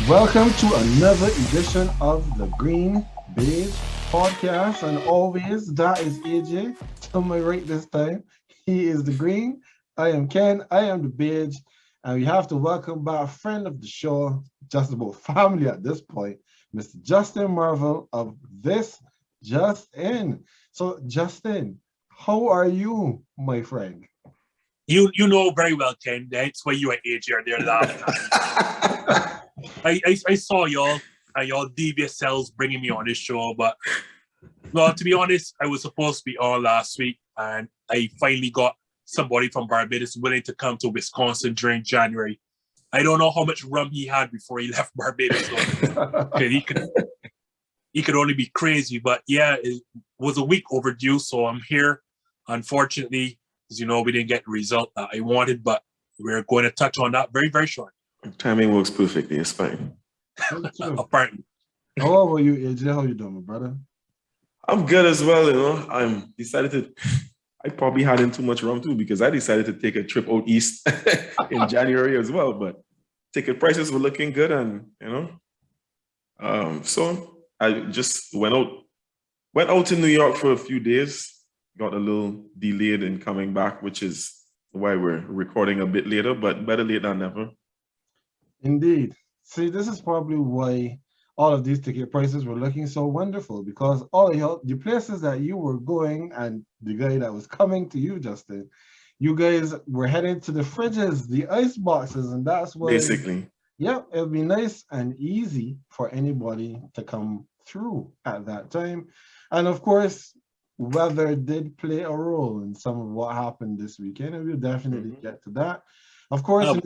Welcome to another edition of the GreenBaje podcast. And always, that is AJ to my right this time. He is the green. I am Ken. I am the beige. And we have to welcome back a friend of the show, just about family at this point, Mr. Justin Marville of This Just In. So, Justin, how are you, my friend? You know very well, Ken. That's why you and AJ are there laughing. I saw y'all and y'all devious selves bringing me on this show, but well, to be honest, I was supposed to be on last week, and I finally got somebody from Barbados willing to come to Wisconsin during January. I don't know how much rum he had before he left Barbados, because he could only be crazy. But yeah, it was a week overdue, so I'm here. Unfortunately, as you know, we didn't get the result that I wanted, but we're going to touch on that very, very short. Timing works perfectly. It's fine. Apparently. How about you, AJ? How you doing, my brother? I'm good as well, you know. I probably had in too much rum too, because I decided to take a trip out east in January as well. But ticket prices were looking good, and so I just went out to New York for a few days. Got a little delayed in coming back, which is why we're recording a bit later, but better late than never. Indeed. See, this is probably why all of these ticket prices were looking so wonderful, because all the places that you were going and the guy that was coming to you, Justin, you guys were heading to the fridges, the ice boxes, and that's why basically. Yep, it'll be nice and easy for anybody to come through at that time. And of course, weather did play a role in some of what happened this weekend, and we'll definitely get to that. Of course,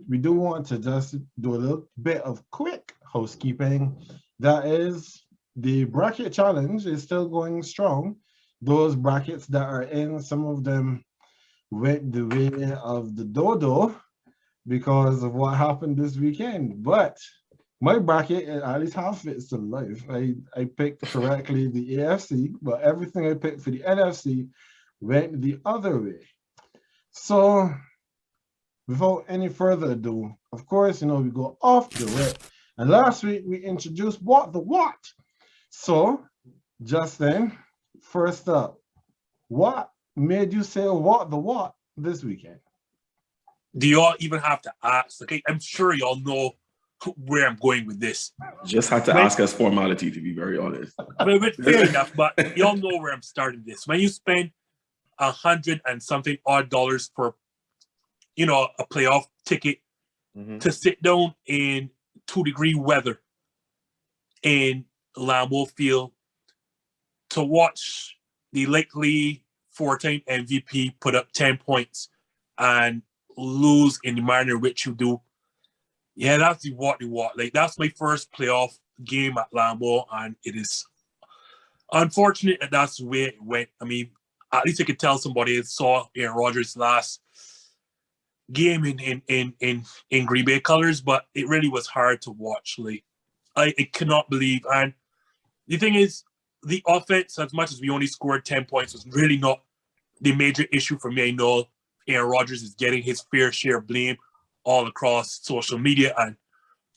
we do want to just do a little bit of quick housekeeping. That is, the bracket challenge is still going strong. Those brackets that are in, some of them went the way of the dodo because of what happened this weekend. But my bracket, at least half of it is still alive. I picked correctly the AFC, but everything I picked for the NFC went the other way. So, without any further ado, of course, we go off the rip. And last week, we introduced What the What. So, Justin, first up, what made you say What the What this weekend? Do y'all even have to ask? Okay, I'm sure y'all know where I'm going with this. Just had to ask as formality, to be very honest. But fair enough, but y'all know where I'm starting this. When you spend $100 and something odd for a playoff ticket to sit down in 2-degree weather in Lambeau Field to watch the likely 4-time MVP put up 10 points and lose in the manner in which you do. Yeah, that's the what. Like, that's my first playoff game at Lambeau, and it is unfortunate that that's the way it went. I mean, at least I could tell somebody that saw Aaron Rodgers' last game in Green Bay colors, but it really was hard to watch. Like, I cannot believe. And the thing is, the offense, as much as we only scored 10 points, was really not the major issue for me. I know Aaron Rodgers is getting his fair share of blame all across social media, and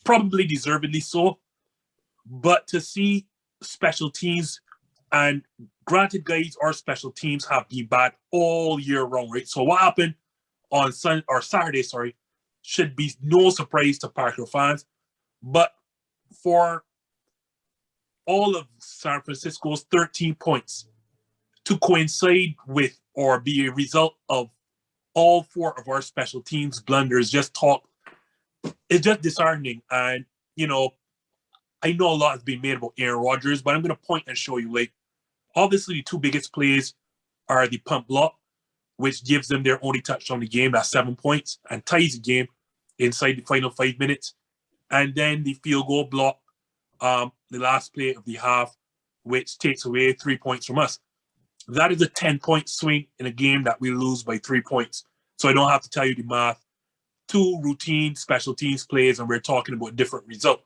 probably deservedly so. But to see special teams, and granted, guys, our special teams have been bad all year round, right? So what happened on Saturday, should be no surprise to Packer fans. But for all of San Francisco's 13 points to coincide with or be a result of all 4 of our special teams blunders, it's just disheartening. And, I know a lot has been made about Aaron Rodgers, but I'm going to point and show you, like, obviously the 2 biggest plays are the punt block, which gives them their only touchdown the game, that's 7 points, and ties the game inside the final 5 minutes. And then the field goal block, the last play of the half, which takes away 3 points from us. That is a 10-point swing in a game that we lose by 3 points. So I don't have to tell you the math. 2 routine special teams plays, and we're talking about a different result.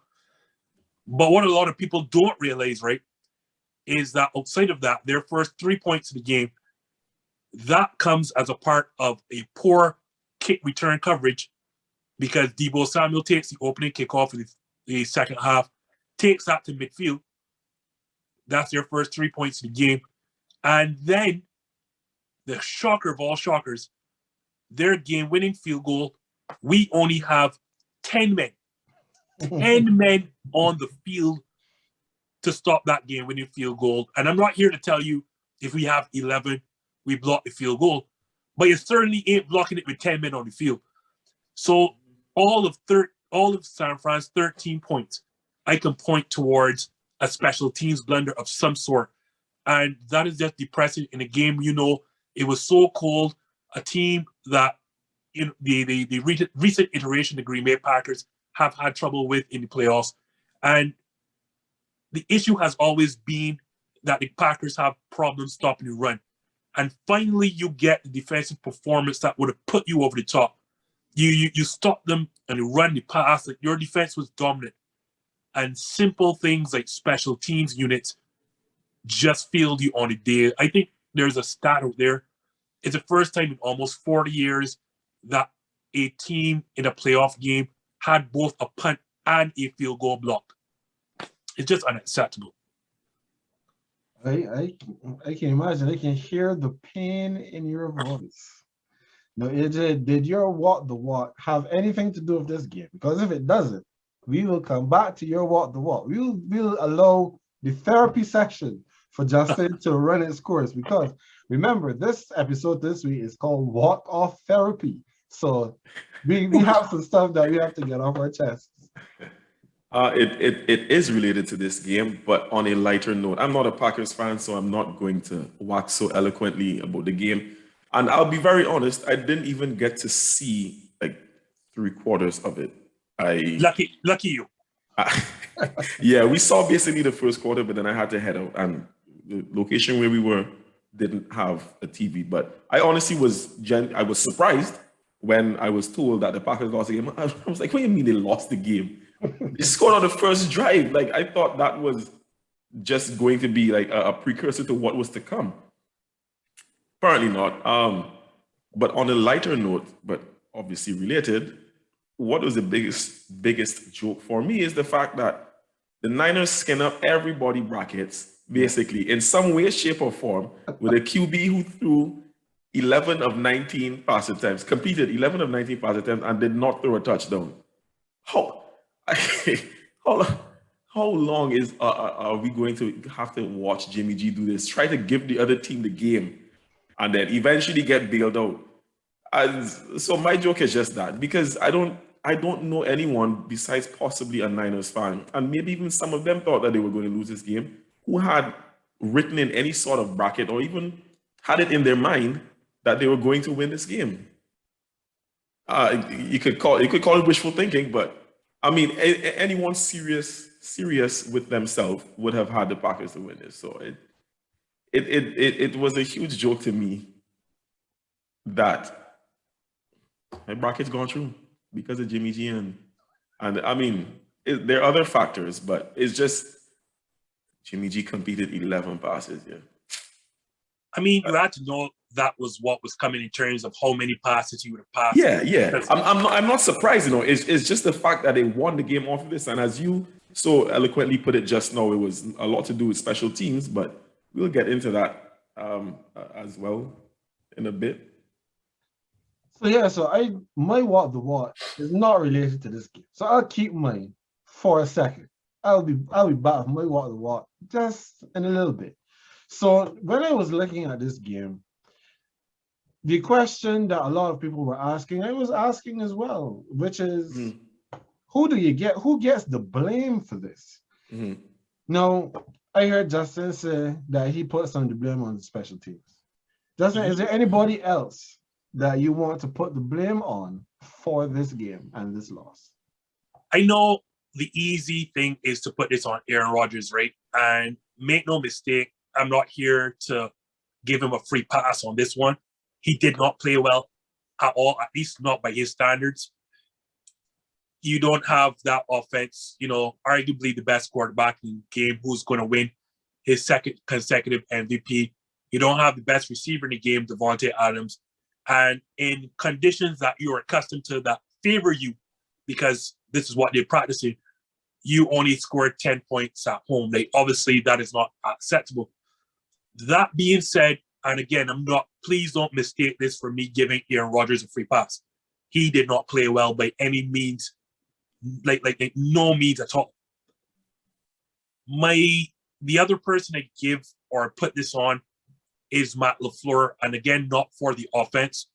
But what a lot of people don't realize, right, is that outside of that, their first 3 points of the game, that comes as a part of a poor kick return coverage, because Deebo Samuel takes the opening kickoff with the second half, takes that to midfield. That's their first 3 points in the game. And then the shocker of all shockers, their game-winning field goal, we only have 10 men. 10 men on the field to stop that game-winning field goal. And I'm not here to tell you if we have 11, we block the field goal. But you certainly ain't blocking it with 10 men on the field. So all of San Fran's 13 points, I can point towards a special teams blunder of some sort. And that is just depressing in a game, it was so cold. A team that the recent iteration, the Green Bay Packers, have had trouble with in the playoffs. And the issue has always been that the Packers have problems stopping the run. And finally, you get the defensive performance that would have put you over the top. You stop them and you run the pass. Like, your defense was dominant. And simple things like special teams units just failed you on the day. I think there's a stat out there. It's the first time in almost 40 years that a team in a playoff game had both a punt and a field goal blocked. It's just unacceptable. I can imagine. I can hear the pain in your voice. Now, did your what the what have anything to do with this game? Because if it doesn't, we will come back to your what the what. We'll allow the therapy section for Justin to run its course. Because remember, this episode this week is called Walkoff Therapy. So we have some stuff that we have to get off our chests. It is related to this game, but on a lighter note. I'm not a Packers fan, so I'm not going to wax so eloquently about the game. And I'll be very honest, I didn't even get to see like 3/4 of it. Lucky you. Yeah, we saw basically the first quarter, but then I had to head out, and the location where we were didn't have a TV. But I honestly was surprised when I was told that the Packers lost the game. I was like, what do you mean they lost the game? They scored on the first drive. Like, I thought that was just going to be like a precursor to what was to come. Apparently not. But on a lighter note, but obviously related, what was the biggest joke for me is the fact that the Niners skin up everybody brackets, basically, in some way, shape, or form, with a QB who threw 11 of 19 pass attempts, completed 11 of 19 pass attempts, and did not throw a touchdown. How long are we going to have to watch Jimmy G do this? Try to give the other team the game, and then eventually get bailed out. And so my joke is just that, because I don't know anyone besides possibly a Niners fan, and maybe even some of them thought that they were going to lose this game, who had written in any sort of bracket or even had it in their mind that they were going to win this game. You could call it wishful thinking, but I mean, anyone serious with themselves would have had the Packers to win this. So it was a huge joke to me that my bracket's gone through because of Jimmy G, and I mean, there are other factors, but it's just Jimmy G completed 11 passes. Yeah, I mean, you had to know that was what was coming in terms of how many passes you would have passed. Yeah. I'm not surprised. It's just the fact that they won the game off of this, and as you so eloquently put it just now, it was a lot to do with special teams, but we'll get into that as well in a bit. So my what the what is not related to this game. So I'll keep mine for a second. I'll be back with my what the what just in a little bit. So when I was looking at this game, the question that a lot of people were asking, I was asking as well, which is who gets the blame for this? Mm-hmm. Now, I heard Justin say that he put some of the blame on the special teams. Justin, is there anybody else that you want to put the blame on for this game and this loss? I know the easy thing is to put this on Aaron Rodgers, right? And make no mistake, I'm not here to give him a free pass on this one. He did not play well at all, at least not by his standards. You don't have that offense, arguably the best quarterback in the game who's going to win his second consecutive MVP. You don't have the best receiver in the game, Devontae Adams. And in conditions that you're accustomed to that favor you, because this is what they're practicing, you only scored 10 points at home. Like, obviously, that is not acceptable. That being said, and again, please don't mistake this for me giving Aaron Rodgers a free pass. He did not play well by any means, like no means at all. The other person I give or put this on is Matt LaFleur, and again, not for the offense.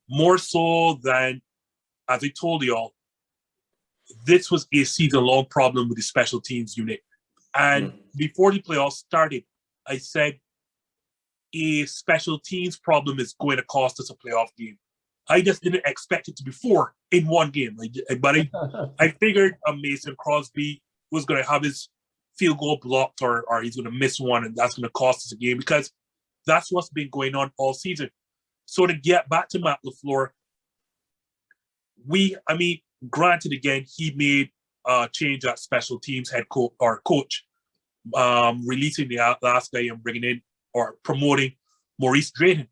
More so than, as I told y'all, this was a season-long problem with the special teams unit. And before the playoffs started, I said a special teams problem is going to cost us a playoff game. I just didn't expect it to be 4 in one game. But I figured Mason Crosby was going to have his field goal blocked or he's going to miss one, and that's going to cost us a game because that's what's been going on all season. So to get back to Matt LaFleur, granted, again, he made a change at special teams head coach or coach, releasing the last guy and bringing in or promoting Maurice Drayton.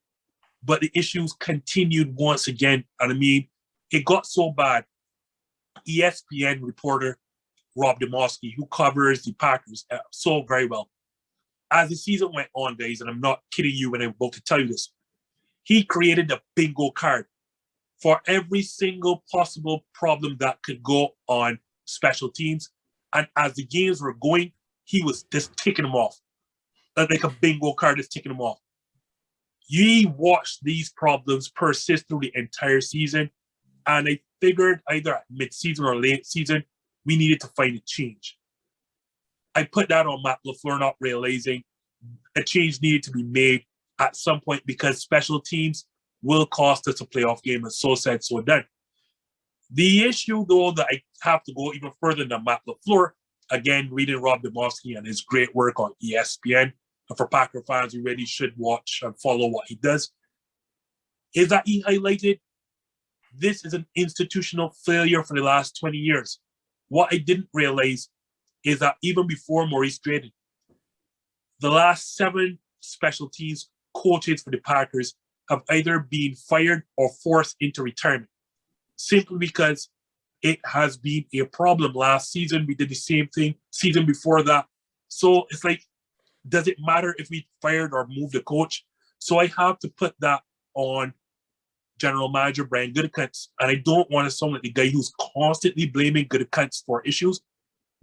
But the issues continued once again. And it got so bad. ESPN reporter Rob Demovsky, who covers the Packers so very well, as the season went on, guys, and I'm not kidding you when I'm about to tell you this, he created a bingo card for every single possible problem that could go on special teams. And as the games were going, he was just ticking them off. Like a bingo card is ticking them off. You watched these problems persist through the entire season, and I figured either at mid-season or late season, we needed to find a change. I put that on Matt LaFleur, not realizing a change needed to be made at some point because special teams will cost us a playoff game, and so said, so done. The issue, though, that I have to go even further than Matt LaFleur, again, reading Rob Demovsky and his great work on ESPN, and for Packer fans, you really should watch and follow what he does, is that he highlighted this is an institutional failure for the last 20 years. What I didn't realize is that even before Maurice Drayton, the last 7 special teams coaches for the Packers have either been fired or forced into retirement, simply because it has been a problem. Last season, we did the same thing, season before that. So it's like, does it matter if we fired or moved the coach? So I have to put that on General Manager Brian Gutekunst, and I don't want to sound like the guy who's constantly blaming Gutekunst for issues,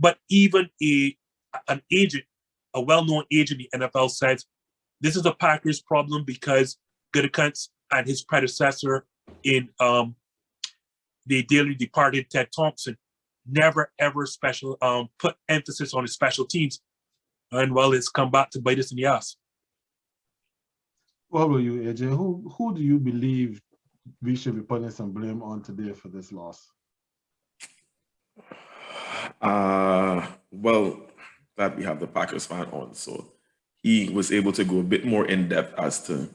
but even an agent, a well-known agent in the NFL says, this is a Packers problem because Gutekunst and his predecessor in the dearly departed Ted Thompson never ever put emphasis on his special teams. And well, it's come back to bite us in the ass. What will you, AJ? Who do you believe we should be putting some blame on today for this loss? Well, glad we have the Packers fan on, so he was able to go a bit more in depth as to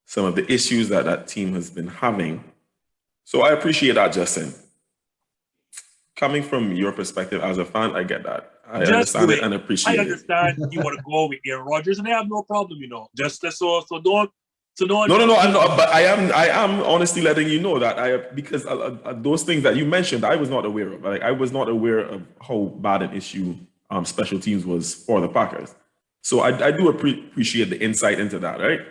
some of the issues that team has been having. So I appreciate that, Justin. Coming from your perspective as a fan, I get that. I understand it and appreciate it. I understand you want to go with Aaron Rodgers, and I have no problem, Just so don't. No, I'm not. But I am honestly letting you know that because those things that you mentioned, I was not aware of. Like, I was not aware of how bad an issue special teams was for the Packers. So I do appreciate the insight into that, right?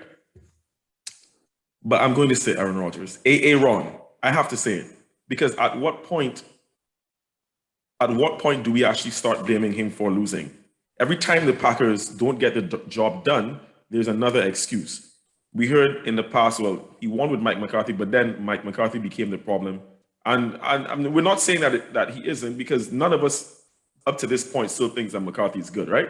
But I'm going to say Aaron Rodgers, Aaron. I have to say it because at what point do we actually start blaming him for losing? Every time the Packers don't get the job done, there's another excuse. We heard in the past, well, he won with Mike McCarthy, but then Mike McCarthy became the problem. And we're not saying that he isn't, because none of us up to this point still thinks that McCarthy is good, right?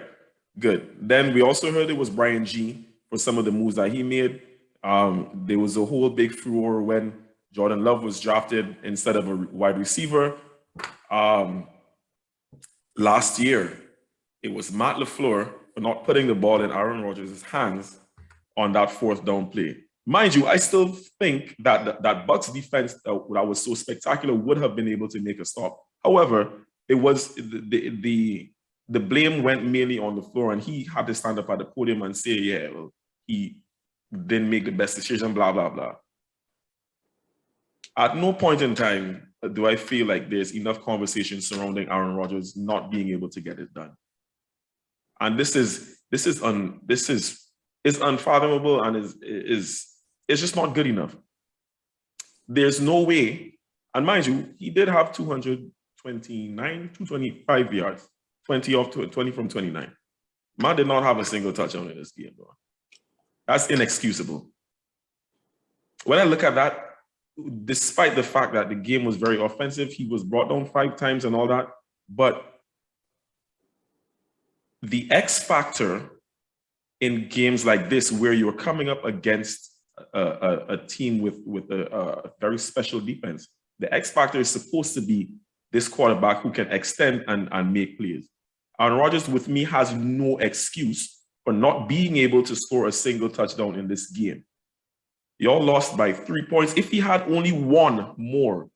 Good. Then we also heard it was Brian G for some of the moves that he made. There was a whole big furor when Jordan Love was drafted instead of a wide receiver. Last year, it was Matt LaFleur for not putting the ball in Aaron Rodgers' hands on that 4th down play. Mind you, I still think that Bucs defense that was so spectacular would have been able to make a stop. However, it was the blame went mainly on LaFleur, and he had to stand up at the podium and say, yeah, well, he didn't make the best decision, blah, blah, blah. At no point in time do I feel like there's enough conversation surrounding Aaron Rodgers not being able to get it done. And this is unfathomable and is just not good enough. There's no way, and mind you, he did have 225 yards, 20 from 29. Man did not have a single touchdown in this game, bro. That's inexcusable. When I look at that, despite the fact that the game was very offensive, he was brought down 5 times and all that, but the X factor in games like this, where you're coming up against a team with a very special defense, the X factor is supposed to be this quarterback who can extend and make plays. Aaron Rodgers, with me, has no excuse for not being able to score a single touchdown in this game. Y'all lost by 3 points. If he had only one more,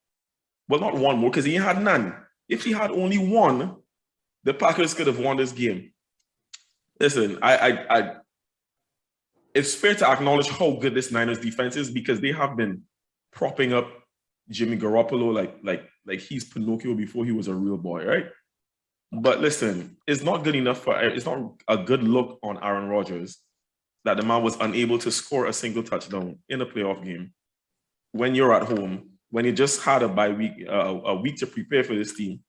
well, not one more, because he had none. If he had only one, the Packers could have won this game. Listen, it's fair to acknowledge how good this Niners defense is, because they have been propping up Jimmy Garoppolo like he's Pinocchio before he was a real boy, right? But listen, it's not good enough it's not a good look on Aaron Rodgers that the man was unable to score a single touchdown in a playoff game when you're at home, when you just had a week to prepare for this team.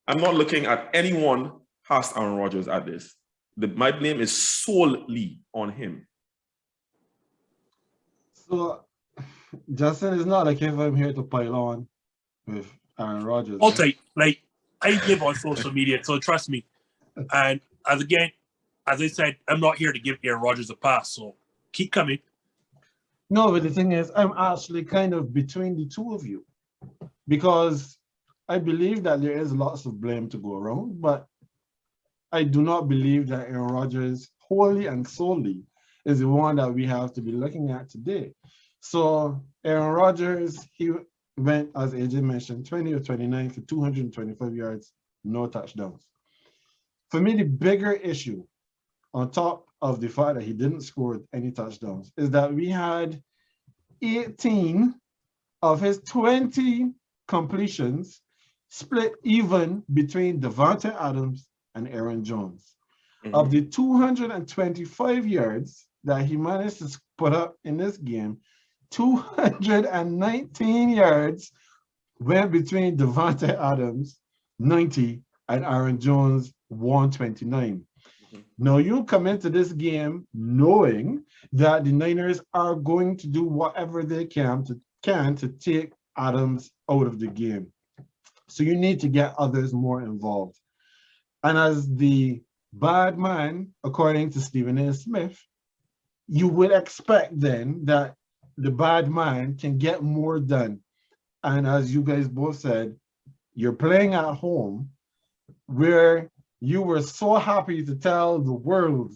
I'm not looking at anyone past Aaron Rodgers at this. My blame is solely on him. So, Justin, it's not like if I'm here to pile on with Aaron Rodgers. I'll tell you, like, I live on social media, so trust me. And as I said, I'm not here to give Aaron Rodgers a pass, so keep coming. No, but the thing is, I'm actually kind of between the two of you, because I believe that there is lots of blame to go around, but I do not believe that Aaron Rodgers wholly and solely is the one that we have to be looking at today. So Aaron Rodgers, he went, as AJ mentioned, 20 or 29 for 225 yards, no touchdowns. For me, the bigger issue, on top of the fact that he didn't score any touchdowns, is that we had 18 of his 20 completions split even between Davante Adams and Aaron Jones. Mm-hmm. Of the 225 yards that he managed to put up in this game, 219 yards went between Davante Adams, 90, and Aaron Jones, 129. Mm-hmm. Now, you come into this game knowing that the Niners are going to do whatever they can to take Adams out of the game. So you need to get others more involved. And as the bad man, according to Stephen A. Smith, you would expect then that the bad man can get more done. And as you guys both said, you're playing at home where you were so happy to tell the world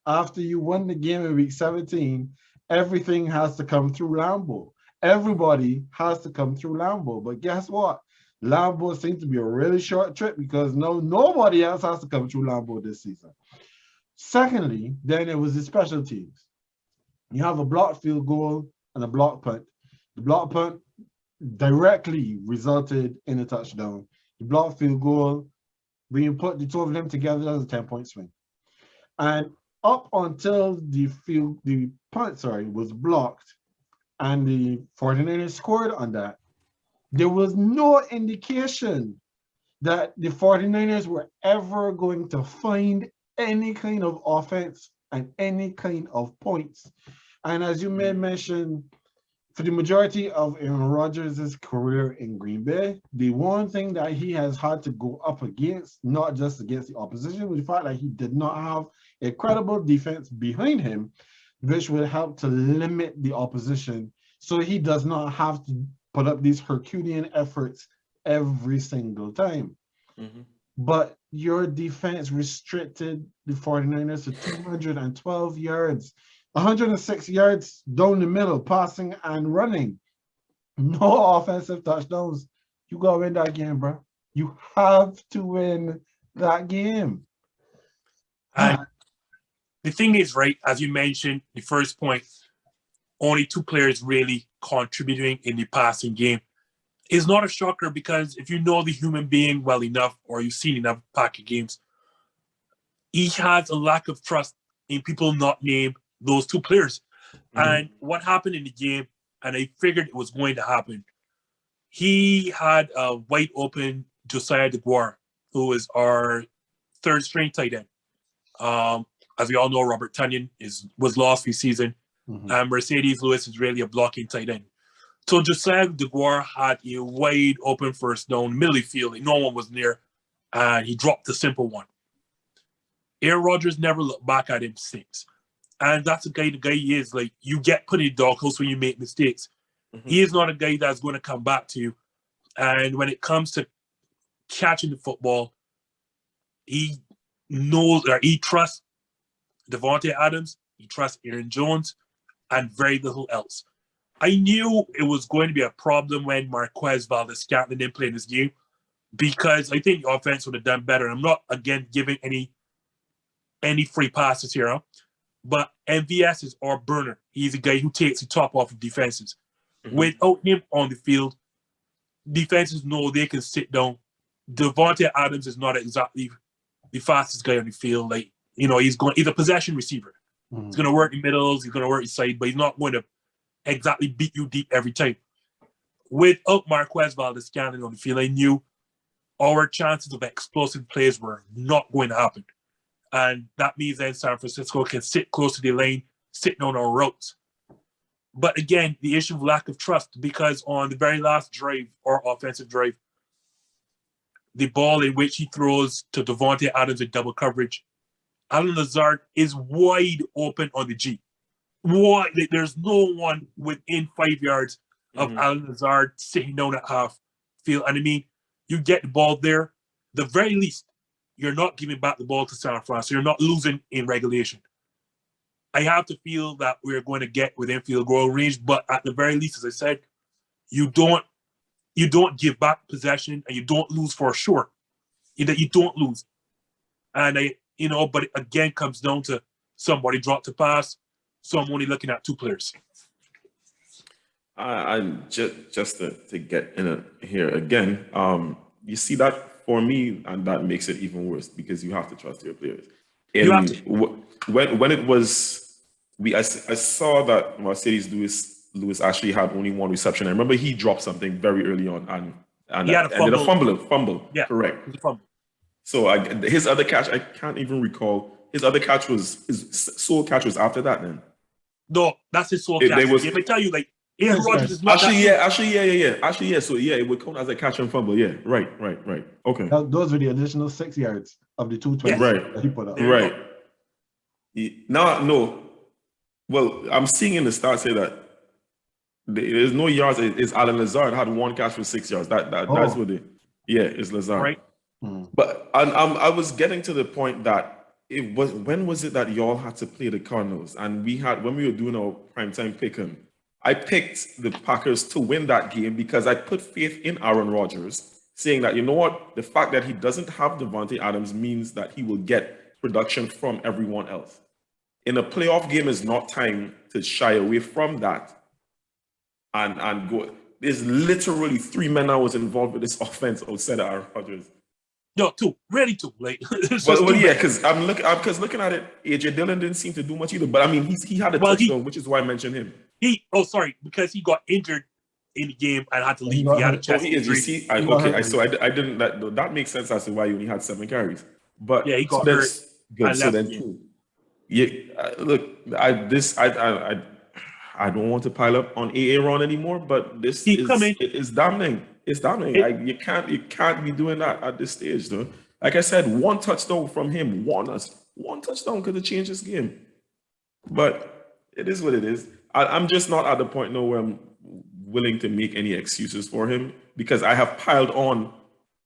after you won the game in week 17, everything has to come through Lambeau. Everybody has to come through Lambeau. But guess what? Lambeau seems to be a really short trip, because nobody else has to come through Lambeau this season. Secondly, then it was the special teams. You have a blocked field goal and a blocked punt. The blocked punt directly resulted in a touchdown. The blocked field goal, when you put the two of them together, that's a 10-point swing. And up until the punt was blocked and the 49ers scored on that, there was no indication that the 49ers were ever going to find any kind of offense and any kind of points. And as you may mention, for the majority of Aaron Rodgers' career in Green Bay, the one thing that he has had to go up against, not just against the opposition, was the fact that he did not have a credible defense behind him, which will help to limit the opposition, so he does not have to put up these Herculean efforts every single time. Mm-hmm. But your defense restricted the 49ers to 212 yards, 106 yards down the middle, passing and running. No offensive touchdowns. You got to win that game, bro. You have to win that game. And the thing is, right, as you mentioned, the first point, only two players really contributing in the passing game. It's not a shocker because if you know the human being well enough or you've seen enough Packer games, he has a lack of trust in people not named those two players. And what happened in the game, and I figured it was going to happen, he had a wide open Josiah DeGuara, who is our third string tight end. As we all know, Robert Tunyon was lost this season, and Mercedes Lewis is really a blocking tight end. So Josiah DeGuara had a wide open first down, middle of the field, and no one was near, and he dropped the simple one. Aaron Rodgers never looked back at him since. And that's the guy he is. Like, you get put in the doghouse when you make mistakes. He is not a guy that's going to come back to you. And when it comes to catching the football, he knows, or he trusts Davante Adams, he trusts Aaron Jones, and very little else. I knew it was going to be a problem when Marquez Valdes-Scantling didn't play in this game, because I think the offense would have done better. I'm not, again, giving any free passes here, huh? But MVS is our burner. He's a guy who takes the top off of defenses. Without him on the field, defenses know they can sit down. Davante Adams is not exactly the fastest guy on the field. Like, he's a possession receiver. He's going to work in middles, he's going to work inside, but he's not going to exactly beat you deep every time. Without Marquez Valdes-Scantling on the field, I knew our chances of explosive plays were not going to happen. And that means then San Francisco can sit close to the lane, sit down our routes. But again, the issue of lack of trust, because on the very last drive, or offensive drive, the ball in which he throws to Davante Adams in double coverage, Allen Lazard is wide open on the G. Wide, there's no one within 5 yards of Allen Lazard sitting down at half field. And I mean, you get the ball there, the very least, you're not giving back the ball to San Fran, so you're not losing in regulation. I have to feel that we're going to get within field goal range, but at the very least, as I said, you don't give back possession, and you don't lose for sure. You don't lose, and but it again comes down to somebody dropped a pass, so I'm only looking at two players. I'm just to get in here again. You see that for me, and that makes it even worse because you have to trust your players. You have to. When it was, I saw that Mercedes Lewis actually had only one reception. I remember he dropped something very early on, and he had a fumble. Yeah, correct. It was a fumble. So his other catch, I can't even recall. His other catch his sole catch was after that. Then no, that's his sole catch. If I tell you, like, Aaron Rodgers is not Actually, yeah. So yeah, it would count as a catch and fumble. Yeah, right. Okay. Those were the additional 6 yards of the 220 that he put up. Right. No. Well, I'm seeing in the stats say that there's no yards. It's Allen Lazard had one catch for 6 yards. That's what it's Lazard. Right. But I was getting to the point that when was it that y'all had to play the Cardinals? And when we were doing our primetime pick'em, I picked the Packers to win that game because I put faith in Aaron Rodgers, saying that, you know what, the fact that he doesn't have Davante Adams means that he will get production from everyone else. In a playoff game is not time to shy away from that and go. There's literally 3 men I was involved with this offense outside of Aaron Rodgers. No, two. Really two. Like, well, yeah, because looking at it, AJ Dillon didn't seem to do much either. But I mean, he had a touchdown, which is why I mentioned him. Because he got injured in the game and had to leave. He had a chest injury. I didn't. That makes sense as to why he only had 7 carries. But yeah, he got hurt. Good. So then, two. Yeah, look, I don't want to pile up on Aaron anymore, but this is damning. It's damning. You can't be doing that at this stage, though. Like I said, one touchdown from him, one touchdown could have changed this game. But it is what it is. I'm just not at the point now where I'm willing to make any excuses for him because I have piled on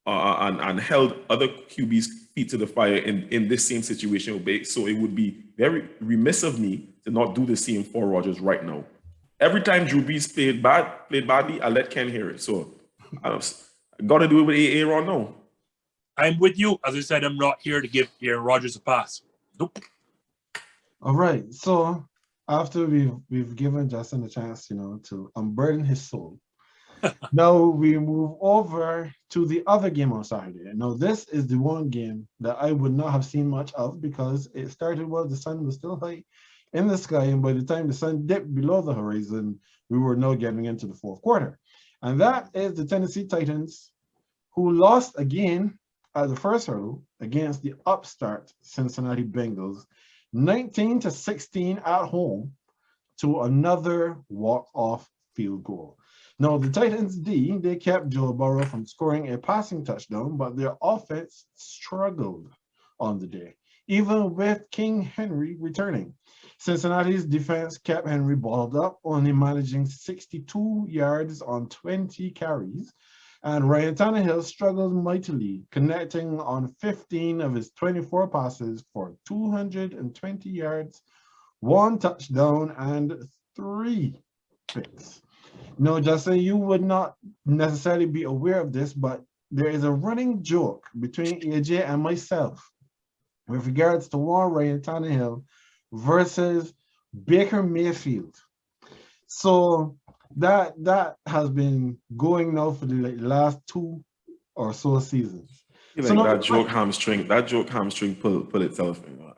and held other QBs' feet to the fire in this same situation. So it would be very remiss of me to not do the same for Rodgers right now. Every time Drew Brees played badly, I let Ken hear it. So I got to do it with Aaron now. I'm with you. As I said, I'm not here to give Aaron Rodgers a pass. Nope. All right. So after we've given Justin a chance, to unburden his soul, Now we move over to the other game on Saturday. Now this is the one game that I would not have seen much of because it started while the sun was still high in the sky, and by the time the sun dipped below the horizon, we were now getting into the fourth quarter. And that is the Tennessee Titans, who lost again at the first hurdle against the upstart Cincinnati Bengals, 19-16 at home, to another walk-off field goal. Now, the Titans D, they kept Joe Burrow from scoring a passing touchdown, but their offense struggled on the day, even with King Henry returning. Cincinnati's defense kept Henry balled up, only managing 62 yards on 20 carries, and Ryan Tannehill struggled mightily, connecting on 15 of his 24 passes for 220 yards, 1 touchdown, and 3 picks. No, Justin, you would not necessarily be aware of this, but there is a running joke between AJ and myself with regards to Ryan Tannehill versus Baker Mayfield. So that has been going now for the last 2 or so seasons. Like so that joke hamstring pull itself. You know?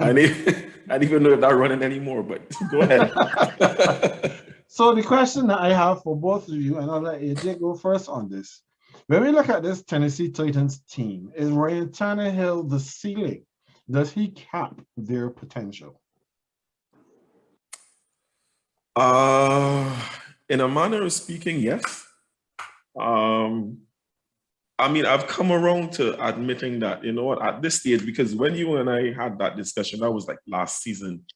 I didn't even know if that running anymore, but go ahead. So the question that I have for both of you, and I'll let AJ go first on this. When we look at this Tennessee Titans team, is Ryan Tannehill the ceiling? Does he cap their potential? In a manner of speaking, yes. I mean, I've come around to admitting that, you know what, at this stage, because when you and I had that discussion, that was like last season,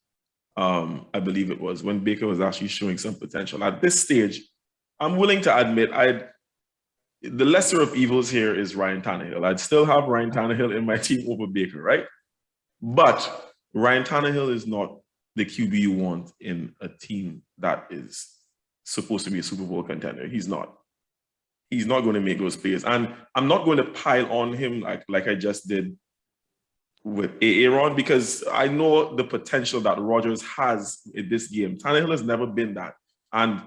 I believe it was, when Baker was actually showing some potential. At this stage, I'm willing to admit the lesser of evils here is Ryan Tannehill. I'd still have Ryan Tannehill in my team over Baker, right? But Ryan Tannehill is not the QB you want in a team that is supposed to be a Super Bowl contender. He's not. He's not going to make those plays. And I'm not going to pile on him like I just did with Aaron, because I know the potential that Rodgers has in this game. Tannehill has never been that. And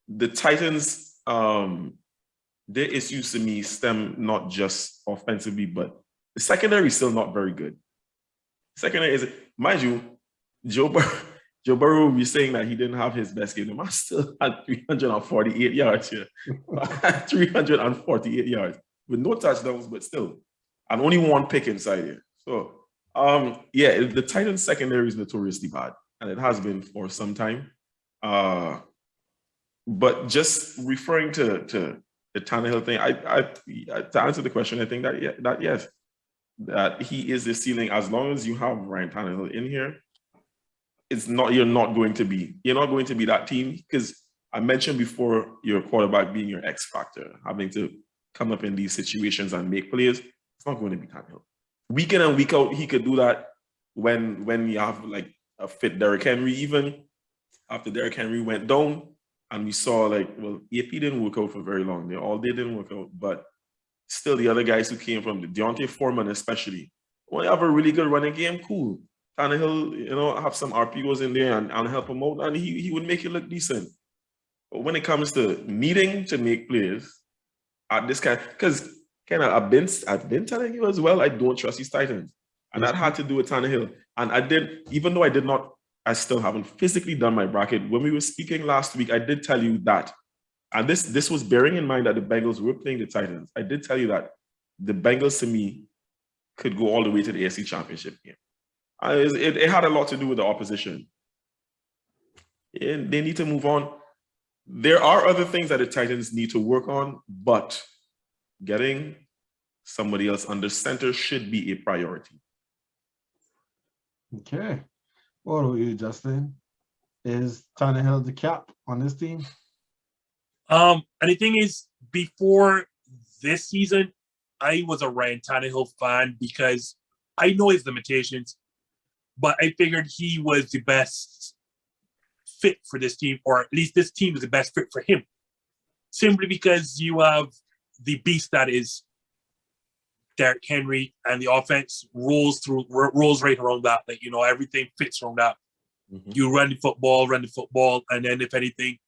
the Titans, their issues to me stem not just offensively, but the secondary is still not very good. Secondary is, mind you, Joe Burrow will be saying that he didn't have his best game. I still had 348 yards here. 348 yards with no touchdowns, but still. And only 1 pick inside here. So, yeah, the Titans secondary is notoriously bad, and it has been for some time. But just referring to the Tannehill thing, to answer the question, I think that yes, that he is the ceiling. As long as you have Ryan Tannehill in here, you're not going to be that team, because I mentioned before your quarterback being your X factor, having to come up in these situations and make plays. It's not going to be Tannehill. Week in and week out, he could do that when you have like a fit Derrick Henry. Even after Derrick Henry went down, and we saw AP didn't work out for very long. They didn't work out, but still the other guys who came from the Deontay Foreman especially, when you have a really good running game, cool. Tannehill, have some RPOs in there and help him out, and he would make it look decent. But when it comes to needing to make plays at this kind, because I've been telling you as well, I don't trust these Titans. And that had to do with Tannehill. And I still haven't physically done my bracket. When we were speaking last week, I did tell you that, and this was bearing in mind that the Bengals were playing the Titans. I did tell you that the Bengals, to me, could go all the way to the AFC Championship game. It had a lot to do with the opposition. And they need to move on. There are other things that the Titans need to work on, but getting somebody else under center should be a priority. Okay. What about you, Justin? Is Tannehill the cap on this team? And the thing is, before this season, I was a Ryan Tannehill fan because I know his limitations, but I figured he was the best fit for this team, or at least this team is the best fit for him. Simply because you have the beast that is Derrick Henry, and the offense rolls right around that. Everything fits around that. Mm-hmm. You run the football, and then if anything,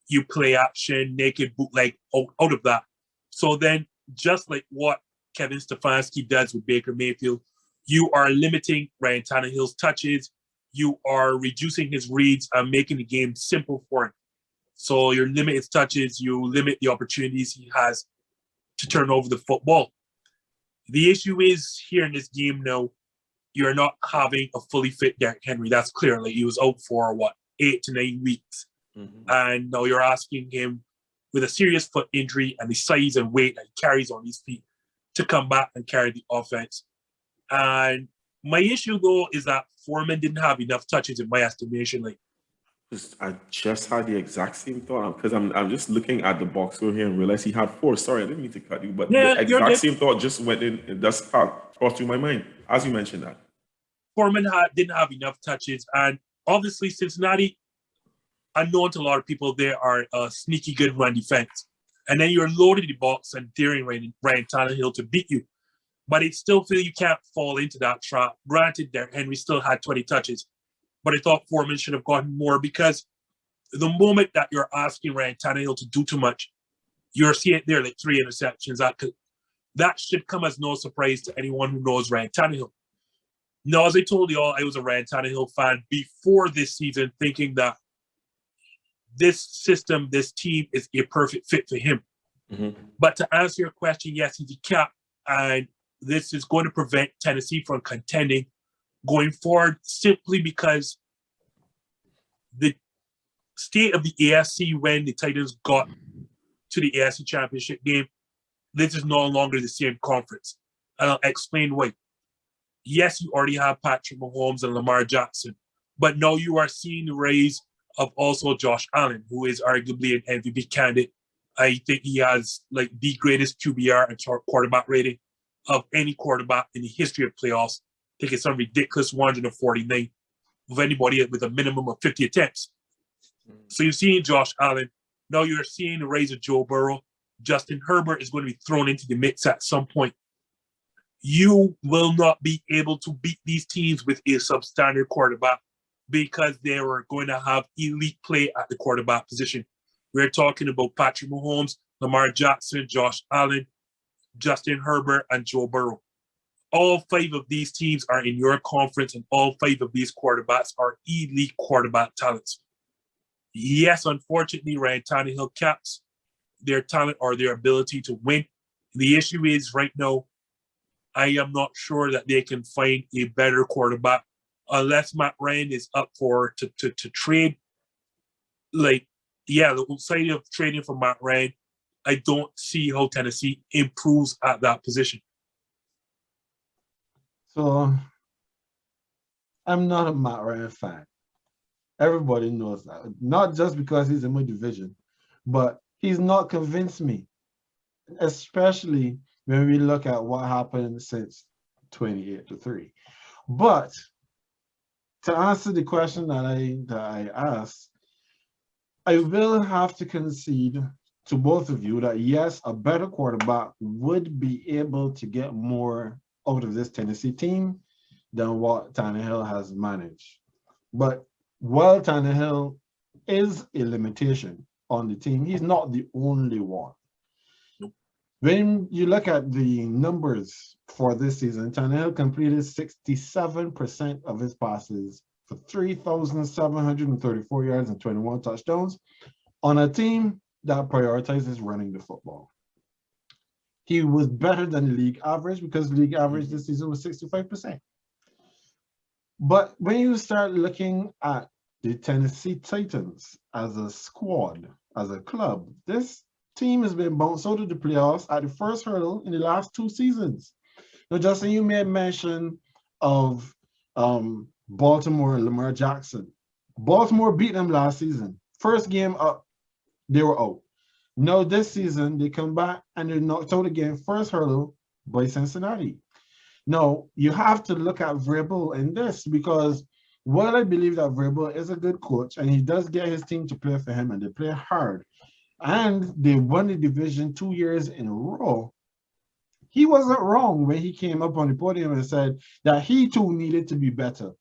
you play action, naked bootleg out of that. So then, just like what Kevin Stefanski does with Baker Mayfield, you are limiting Ryan Tannehill's touches. You are reducing his reads and making the game simple for him. So you limit his touches, you limit the opportunities he has to turn over the football. The issue is here in this game now, you're not having a fully fit Derrick Henry. That's clear. Like, he was out for 8 to 9 weeks. Mm-hmm. And now you're asking him with a serious foot injury and the size and weight that he carries on his feet to come back and carry the offense. And my issue, though, is that Foreman didn't have enough touches in my estimation. Like, I just had the exact same thought, because I'm just looking at the box score here and realize he had 4. Sorry, I didn't mean to cut you, but the exact same thought just went in. It just crossed through my mind as you mentioned that. Foreman didn't have enough touches, and obviously Cincinnati, unknown to a lot of people, they are a sneaky good run defense. And then you're loading the box and daring Ryan Tannehill to beat you. But I still feel you can't fall into that trap. Granted, Derrick Henry still had 20 touches, but I thought Foreman should have gotten more, because the moment that you're asking Ryan Tannehill to do too much, you're seeing there like 3 interceptions. That should come as no surprise to anyone who knows Ryan Tannehill. Now, as I told you all, I was a Ryan Tannehill fan before this season, thinking that this system, this team is a perfect fit for him. Mm-hmm. But to answer your question, yes, he's a cap, and this is going to prevent Tennessee from contending going forward, simply because the state of the AFC when the Titans got to the AFC Championship game, this is no longer the same conference. And I'll explain why. Yes, you already have Patrick Mahomes and Lamar Jackson, but now you are seeing the rise of also Josh Allen, who is arguably an MVP candidate. I think he has like the greatest QBR and quarterback rating of any quarterback in the history of playoffs. I think it's some ridiculous 149 of anybody with a minimum of 50 attempts. So you're seeing Josh Allen. Now you're seeing the rise of Joe Burrow. Justin Herbert is going to be thrown into the mix at some point. You will not be able to beat these teams with a substandard quarterback, because they are going to have elite play at the quarterback position. We're talking about Patrick Mahomes, Lamar Jackson, Josh Allen, Justin Herbert, and Joe Burrow. All 5 of these teams are in your conference, and all 5 of these quarterbacks are elite quarterback talents. Yes, unfortunately, Ryan Tannehill caps their talent or their ability to win. The issue is right now, I am not sure that they can find a better quarterback unless Matt Ryan is up for to trade. Like, yeah, the side of trading for Matt Ryan, I don't see how Tennessee improves at that position. So, I'm not a Matt Ryan fan. Everybody knows that. Not just because he's in my division, but he's not convinced me, especially when we look at what happened since 28-3. But to answer the question that I asked, I will have to concede to both of you that yes, a better quarterback would be able to get more out of this Tennessee team than what Tannehill has managed. But while Tannehill is a limitation on the team, he's not the only one. When you look at the numbers for this season, Tannehill completed 67% of his passes for 3,734 yards and 21 touchdowns on a team that prioritizes running the football. He was better than the league average, because the league average this season was 65%. But when you start looking at the Tennessee Titans as a squad, as a club, this team has been bounced out of the playoffs at the first hurdle in the last 2 seasons. Now, Justin, you made mention of Baltimore and Lamar Jackson. Baltimore beat them last season. First game up, they were out. Now this season, they come back and they're knocked out again, first hurdle by Cincinnati. Now, you have to look at Vrabel in this, because while I believe that Vrabel is a good coach and he does get his team to play for him and they play hard, and they won the division 2 years in a row, he wasn't wrong when he came up on the podium and said that he too needed to be better,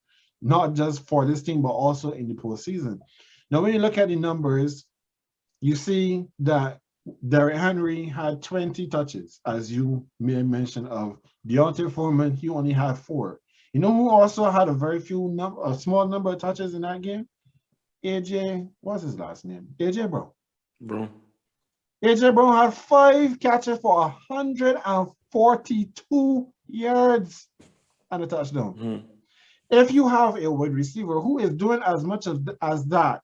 not just for this team, but also in the postseason. Now, when you look at the numbers, you see that Derrick Henry had 20 touches, as you may mention of Deontay Foreman. He only had 4. You know who also had a small number of touches in that game? AJ, what's his last name? AJ Brown. AJ Brown had 5 catches for 142 yards and a touchdown. If you have a wide receiver who is doing as much as that,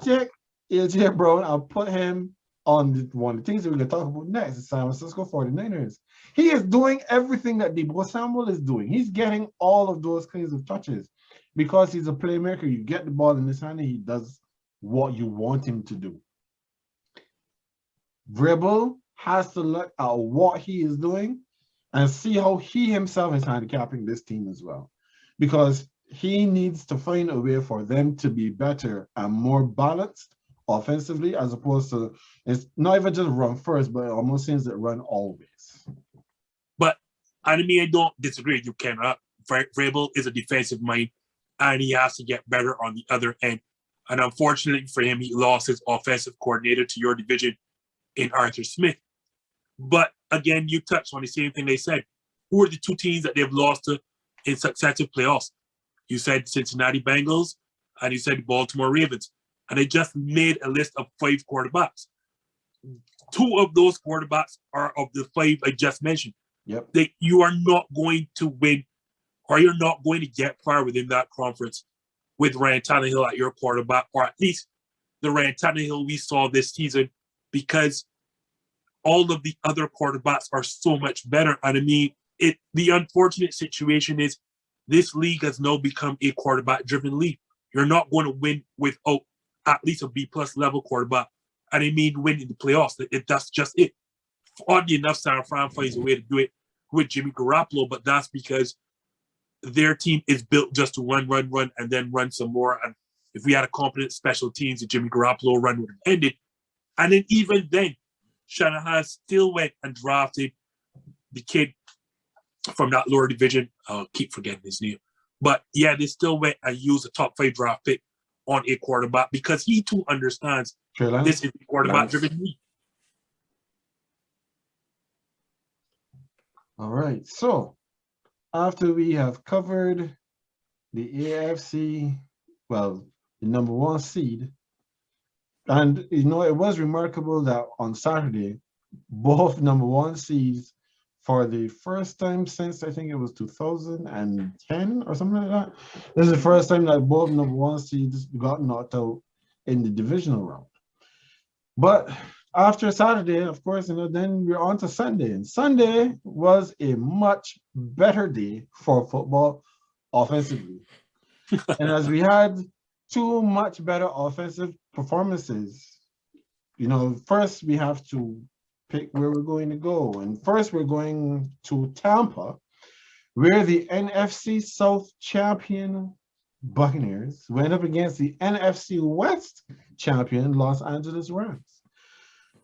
take AJ Brown and put him on one of the things that we're going to talk about next, the San Francisco 49ers. He is doing everything that Deebo Samuel is doing. He's getting all of those kinds of touches because he's a playmaker. You get the ball in his hand and he does what you want him to do. Vrabel has to look at what he is doing and see how he himself is handicapping this team as well. Because he needs to find a way for them to be better and more balanced offensively, as opposed to, it's not even just run first, but it almost seems that run always. But I mean, I don't disagree. You cannot. Vrabel is a defensive mind, and he has to get better on the other end. And unfortunately for him, he lost his offensive coordinator to your division in Arthur Smith. But again, you touched on the same thing they said. Who are the 2 teams that they've lost to in successive playoffs? You said Cincinnati Bengals, and you said Baltimore Ravens. And they just made a list of 5 quarterbacks. 2 of those quarterbacks are of the 5 I just mentioned. Yep. You are not going to win, or you're not going to get far within that conference with Ryan Tannehill at your quarterback, or at least the Ryan Tannehill we saw this season, because all of the other quarterbacks are so much better. And I mean, the unfortunate situation is this league has now become a quarterback-driven league. You're not going to win without at least a B-plus level quarterback. And I mean win in the playoffs. That's just it. Oddly enough, San Fran finds a way to do it with Jimmy Garoppolo, but that's because their team is built just to run, and then run some more. And if we had a competent special teams, the Jimmy Garoppolo run would have ended. And then even then, Shanahan still went and drafted the kid from that lower division. I'll keep forgetting his name. But yeah, they still went and used a top 5 draft pick on a quarterback because he too understands this is a quarterback-driven league. All right. So after we have covered the AFC, well, the number 1 seed, and you know, it was remarkable that on Saturday, both number 1 seeds, for the first time since I think it was 2010 or something like that, this is the first time that both number 1 seeds got knocked out in the divisional round. But after Saturday, of course, you know, then we're on to Sunday. And Sunday was a much better day for football offensively. And as we had 2 much better offensive performances, you know, first we have to pick where we're going to go. And first we're going to Tampa, where the NFC South champion Buccaneers went up against the NFC West champion Los Angeles Rams.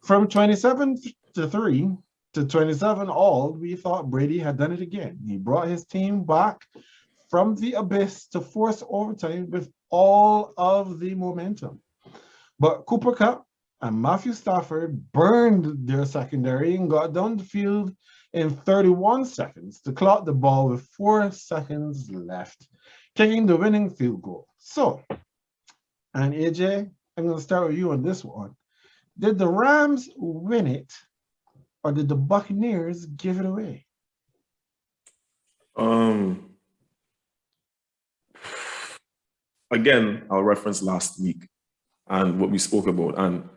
From 27-3 to 27-all, we thought Brady had done it again. He brought his team back from the abyss to force overtime with all of the momentum. But Cooper Kupp and Matthew Stafford burned their secondary and got down the field in 31 seconds to clock the ball with 4 seconds left, kicking the winning field goal. So, and AJ, I'm going to start with you on this one. Did the Rams win it, or did the Buccaneers give it away? Again, I'll reference last week and what we spoke about. And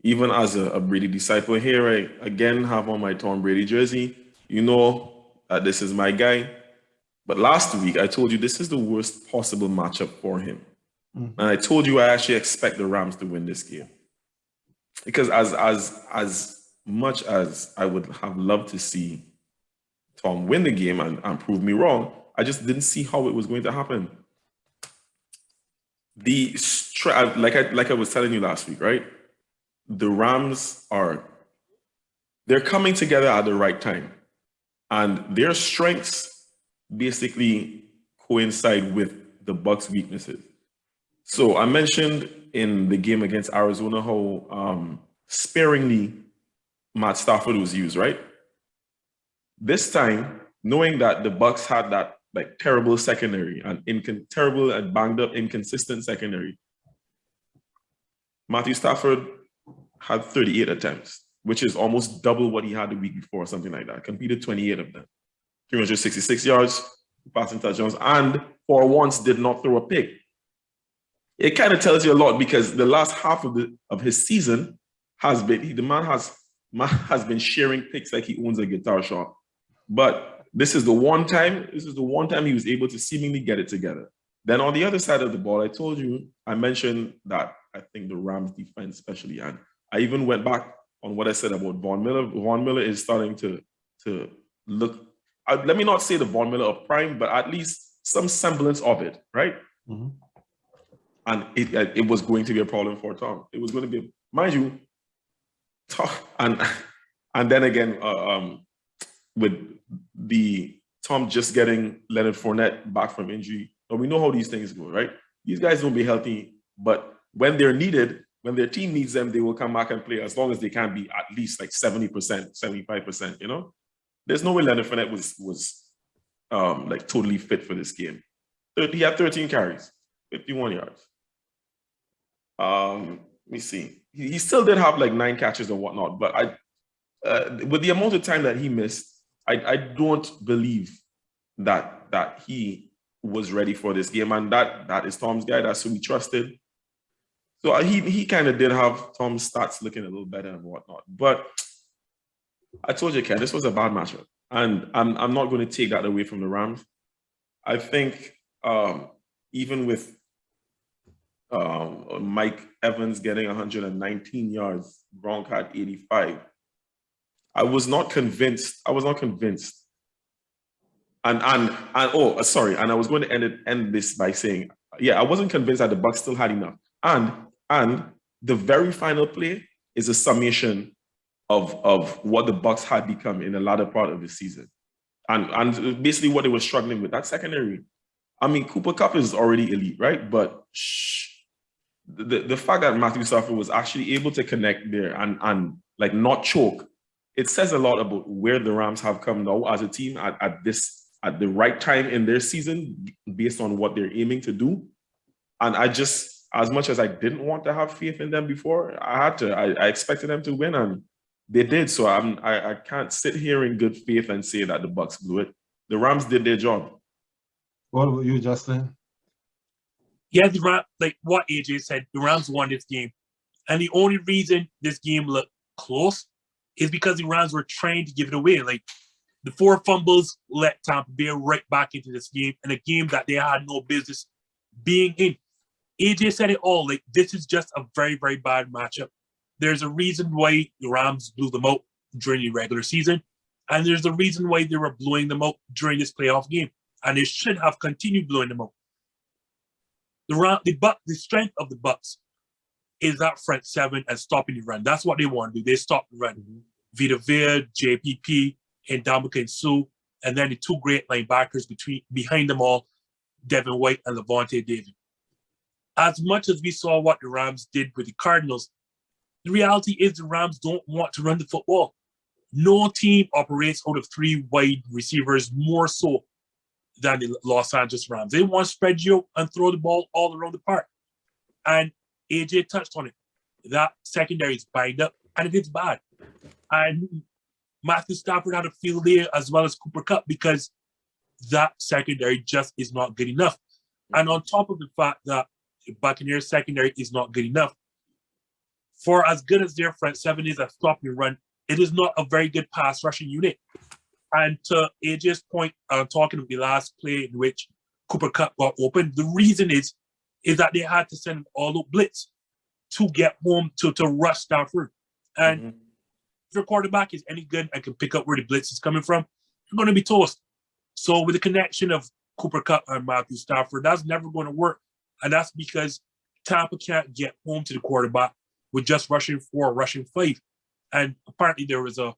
even as a Brady disciple here, I again have on my Tom Brady jersey. You know that this is my guy. But last week, I told you this is the worst possible matchup for him. Mm-hmm. And I told you I actually expect the Rams to win this game. Because as much as I would have loved to see Tom win the game and prove me wrong, I just didn't see how it was going to happen. Like I was telling you last week, right? The Rams they're coming together at the right time. And their strengths basically coincide with the Bucs' weaknesses. So I mentioned in the game against Arizona how sparingly Matt Stafford was used, right? This time, knowing that the Bucs had that like terrible secondary and terrible and banged up, inconsistent secondary, Matthew Stafford had 38 attempts, which is almost double what he had the week before, something like that. Completed 28 of them, 366 yards, passing touchdowns, and for once did not throw a pick. It kind of tells you a lot because the last half of his season has been the man has been sharing picks like he owns a guitar shop. But this is the one time he was able to seemingly get it together. Then on the other side of the ball, I mentioned that I think the Rams defense especially, and I even went back on what I said about Von Miller. Von Miller is starting to look, let me not say the Von Miller of prime, but at least some semblance of it, right? Mm-hmm. And it was going to be a problem for Tom. It was going to be, mind you, and then again, with the Tom just getting Leonard Fournette back from injury, but we know how these things go, right? These guys don't be healthy, but when they're needed, when their team needs them, they will come back and play as long as they can be at least like 70%, 75%, you know? There's no way Leonard Fournette was like totally fit for this game. He had 13 carries, 51 yards. Let me see. He still did have like 9 catches or whatnot, but with the amount of time that he missed, I don't believe that he was ready for this game, and that is Tom's guy. That's who we trusted. So he kind of did have Tom's stats looking a little better and whatnot. But I told you, Ken, this was a bad matchup, and I'm not going to take that away from the Rams. I think even with Mike Evans getting 119 yards, Gronk had 85. I was not convinced. And I was going to end this by saying, I wasn't convinced that the Bucs still had enough. And the very final play is a summation of what the Bucs had become in the latter part of the season. And basically what they were struggling with, that secondary. I mean, Cooper Kupp is already elite, right? But the fact that Matthew Stafford was actually able to connect there and like not choke, it says a lot about where the Rams have come now as a team at the right time in their season based on what they're aiming to do. And I just, as much as I didn't want to have faith in them before, I had to. I expected them to win, and they did. So I can't sit here in good faith and say that the Bucs blew it. The Rams did their job. What about you, Justin? Yeah, like what AJ said, the Rams won this game. And the only reason this game looked close is because the Rams were trying to give it away. Like, the 4 fumbles let Tampa Bay right back into this game, and a game that they had no business being in. AJ said it all. Like, this is just a very, very bad matchup. There's a reason why the Rams blew them out during the regular season, and there's a reason why they were blowing them out during this playoff game, and they should have continued blowing them out. The strength of the Bucs is that front 7 and stopping the run. That's what they want to do. They stop the run. Mm-hmm. Vita Vea, JPP, and Ndamukong Suh, and then the 2 great linebackers behind them all, Devin White and Levante David. As much as we saw what the Rams did with the Cardinals, the reality is the Rams don't want to run the football. No team operates out of 3 wide receivers more so than the Los Angeles Rams. They want to spread you and throw the ball all around the park. And AJ touched on it. That secondary is banged up, and it is bad. And Matthew Stafford had a field day as well as Cooper Kupp because that secondary just is not good enough. And on top of the fact that the Buccaneers secondary is not good enough, for as good as their front 7 is at stopping the run, it is not a very good pass rushing unit. And to AJ's point, talking of the last play in which Cooper Kupp got open, the reason is that they had to send an all-out blitz to get home to rush Stafford. And if your quarterback is any good and can pick up where the blitz is coming from, you're going to be toast. So with the connection of Cooper Kupp and Matthew Stafford, that's never going to work. And that's because Tampa can't get home to the quarterback with just rushing 4 or rushing 5. And apparently there was a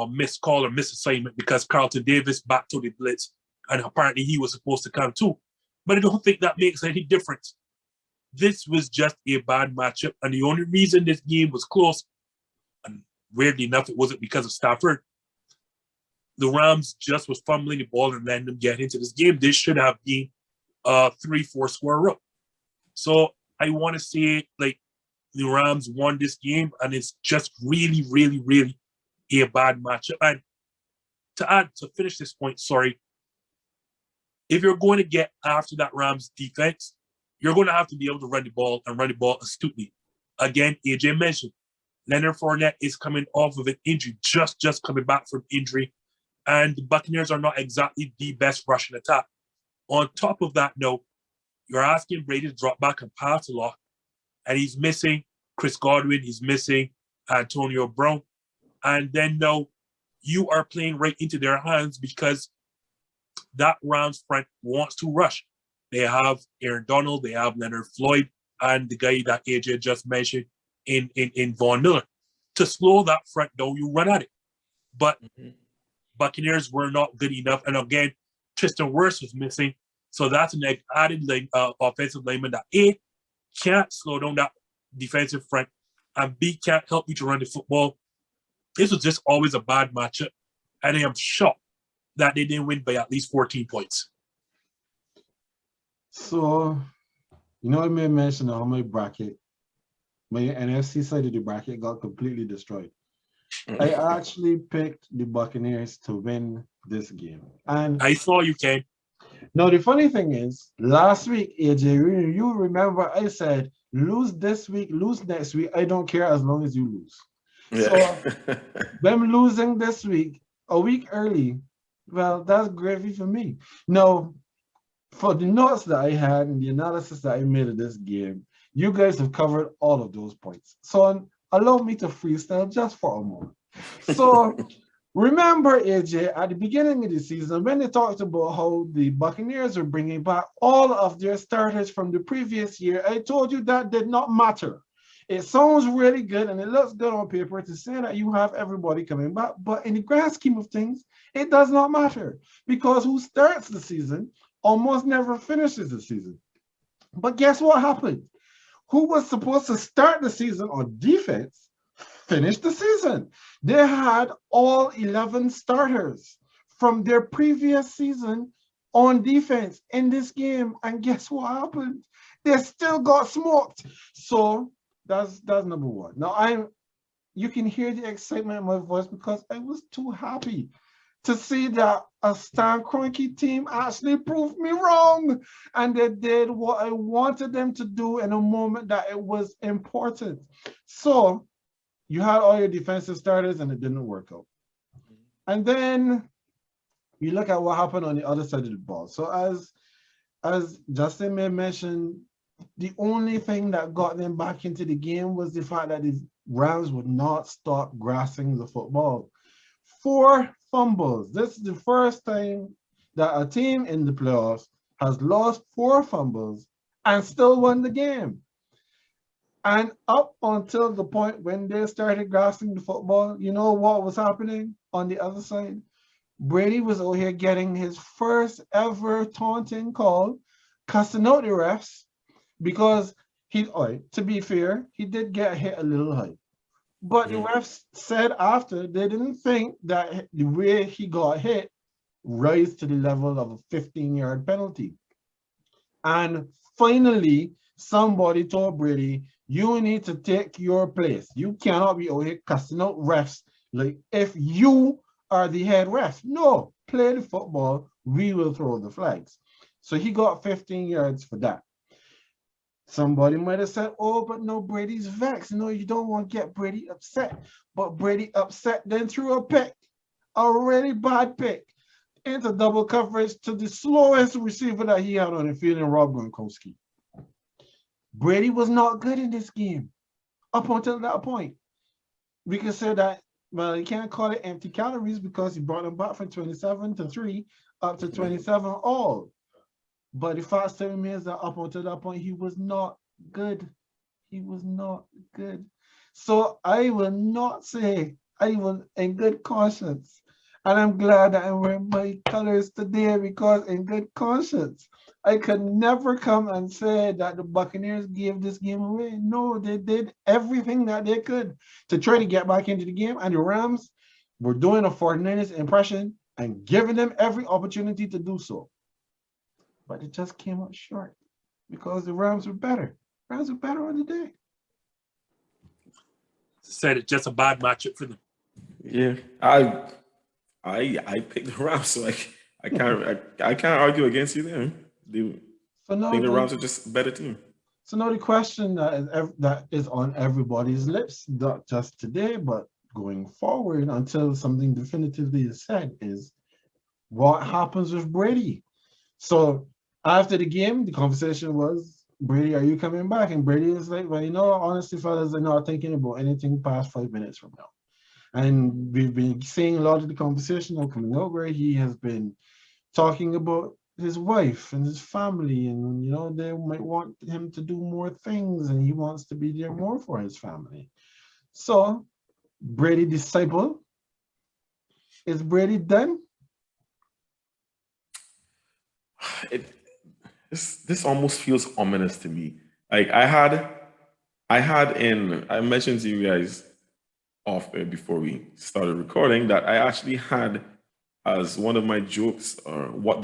missed call or misassignment because Carlton Davis backed to the blitz, and apparently he was supposed to come too. But I don't think that makes any difference this was just a bad matchup. And the only reason this game was close, and weirdly enough, it wasn't because of Stafford. The Rams just was fumbling the ball and letting them get into this game. This should have been a 3-4 score up. So I want to say, like, the Rams won this game, and it's just really, really, really a bad matchup. And to finish this point, sorry, if you're going to get after that Rams defense, you're going to have to be able to run the ball and run the ball astutely. Again, AJ mentioned, Leonard Fournette is coming off of an injury, just coming back from injury. And the Buccaneers are not exactly the best rushing attack. On top of that, no, you're asking Brady to drop back and pass a lot, and he's missing Chris Godwin, he's missing Antonio Brown. And then no, you are playing right into their hands because that Rams front wants to rush. They have Aaron Donald, they have Leonard Floyd, and the guy that AJ just mentioned in Von Miller. To slow that front down, you run at it. But Buccaneers were not good enough. And again, Tristan Wirfs was missing. So that's an added offensive lineman that A, can't slow down that defensive front, and B, can't help you to run the football. This was just always a bad matchup. And I am shocked that they didn't win by at least 14 points. So, I made mention of how my NFC side of the bracket got completely destroyed. I actually picked the Buccaneers to win this game. And I saw you, Ken. Now, the funny thing is, last week, AJ, you remember I said, lose this week, lose next week. I don't care as long as you lose. Yeah. So, them losing this week, a week early, well, that's gravy for me. Now, for the notes that I had and the analysis that I made of this game, you guys have covered all of those points. So, allow me to freestyle just for a moment. So, remember, AJ, at the beginning of the season, when they talked about how the Buccaneers are bringing back all of their starters from the previous year, I told you that did not matter. It sounds really good and it looks good on paper to say that you have everybody coming back, but in the grand scheme of things, it does not matter because who starts the season almost never finishes the season. But guess what happened? Who was supposed to start the season on defense finished the season. They had all 11 starters from their previous season on defense in this game. And guess what happened? They still got smoked. So that's number one. Now you can hear the excitement in my voice because I was too happy to see that a Stan Kroenke team actually proved me wrong. And they did what I wanted them to do in a moment that it was important. So you had all your defensive starters and it didn't work out. And then you look at what happened on the other side of the ball. So as Justin may mention, the only thing that got them back into the game was the fact that the Rams would not stop grasping the football. 4 fumbles. This is the first time that a team in the playoffs has lost 4 fumbles and still won the game. And up until the point when they started grasping the football, you know what was happening on the other side? Brady was out here getting his first ever taunting call, cussing out the refs, because to be fair, he did get hit a little high. But the refs said after they didn't think that the way he got hit rise to the level of a 15-yard penalty. And finally, somebody told Brady, you need to take your place. You cannot be out here cussing out refs like if you are the head ref. No, play the football. We will throw the flags. So he got 15 yards for that. Somebody might have said, oh, but no, Brady's vexed. No, you don't want to get Brady upset. But Brady upset, then threw a pick, a really bad pick, into double coverage to the slowest receiver that he had on the field in Rob Gronkowski. Brady was not good in this game up until that point. We can say that, well, you can't call it empty calories because he brought him back from 27-3 up to 27 all. But the fact still remains that up until that point, he was not good. He was not good. So I will not say, I will, in good conscience, and I'm glad that I'm wearing my colors today because in good conscience, I could never come and say that the Buccaneers gave this game away. No, they did everything that they could to try to get back into the game, and the Rams were doing a 49ers impression and giving them every opportunity to do so. But it just came up short because the Rams were better. Rams were better on the day. Said it's just a bad matchup for them. Yeah, I picked the Rams, so I can't argue against you there. I think the Rams are just a better team. So now the question that is on everybody's lips, not just today, but going forward until something definitively is said, is what happens with Brady? So after the game, the conversation was, Brady, are you coming back? And Brady was like, well, honestly, fellas, I'm not thinking about anything past 5 minutes from now. And we've been seeing a lot of the conversation now coming out where he has been talking about his wife and his family, and they might want him to do more things, and he wants to be there more for his family. So, Brady disciple, is Brady done? This almost feels ominous to me. Like I mentioned to you guys off air before we started recording that I actually had as one of my jokes or what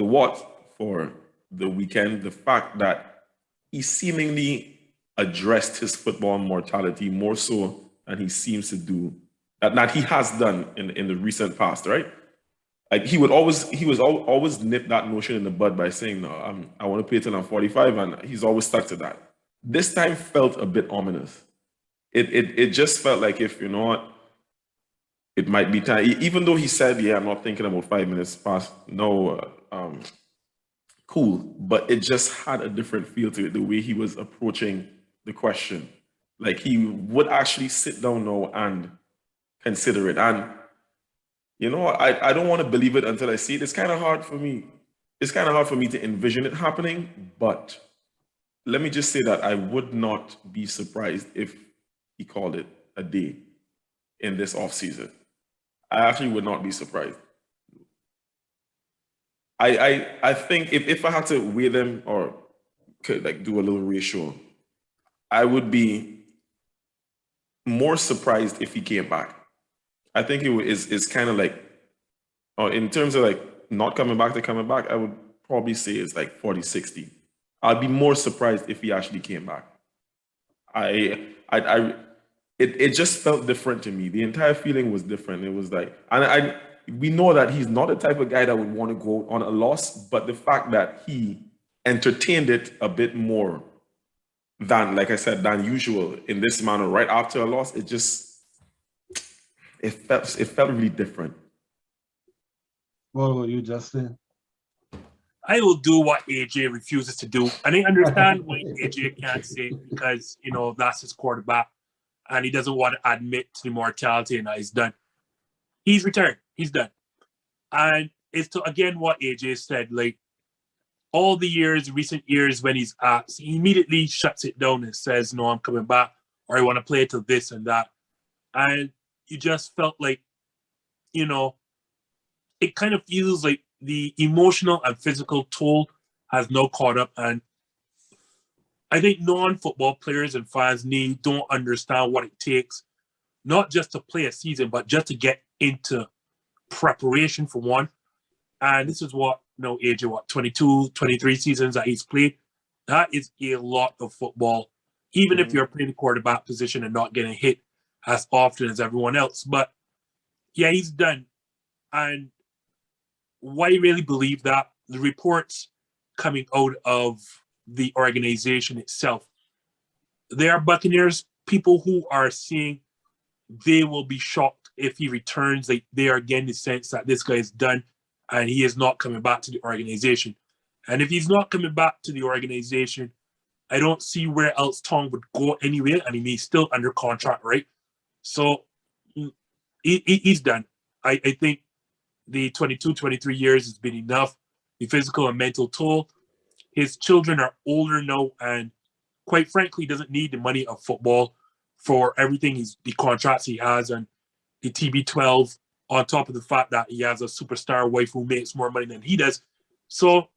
for the weekend, the fact that he seemingly addressed his football mortality more so than he seems to do, that he has done in the recent past, right? Like he was always nip that notion in the bud by saying, no, I want to play till I'm 45, and he's always stuck to that. This time felt a bit ominous. It just felt like, if it might be time, even though he said, yeah, I'm not thinking about 5 minutes past. No, cool. But it just had a different feel to it, the way he was approaching the question. Like he would actually sit down now and consider it. And, I don't want to believe it until I see it. It's kind of hard for me. It's kind of hard for me to envision it happening. But let me just say that I would not be surprised if he called it a day in this offseason. I actually would not be surprised. I think if I had to weigh them or could do a little ratio, I would be more surprised if he came back. I think it's kind of in terms of not coming back to coming back, I would probably say it's 40-60. I'd be more surprised if he actually came back. It just felt different to me. The entire feeling was different. It was we know that he's not the type of guy that would want to go on a loss, but the fact that he entertained it a bit more than, like I said, than usual in this manner right after a loss, it felt really different. What were you just saying? I will do what AJ refuses to do. And I understand why AJ can't say it because, that's his quarterback. And he doesn't want to admit to the mortality and that he's done. He's retired. He's done. And it's to, again, what AJ said, all the recent years when he's asked, he immediately shuts it down and says, no, I'm coming back, or I want to play till this and that. And you just felt it kind of feels like the emotional and physical toll has now caught up. And I think non-football players and fans don't understand what it takes, not just to play a season, but just to get into preparation for one. And this is what, AJ, 22, 23 seasons that he's played. That is a lot of football, even if you're playing the quarterback position and not getting hit as often as everyone else. But yeah, he's done. And why I really believe that, the reports coming out of the organization itself, there are Buccaneers people who are saying they will be shocked if he returns. They are getting the sense that this guy is done and he is not coming back to the organization. And if he's not coming back to the organization, I don't see where else Tom would go anyway. I mean, he's still under contract, right? So he's done. I think the 22, 23 years has been enough. The physical and mental toll. His children are older now, and quite frankly, doesn't need the money of football for everything the contracts he has and the TB12, on top of the fact that he has a superstar wife who makes more money than he does. So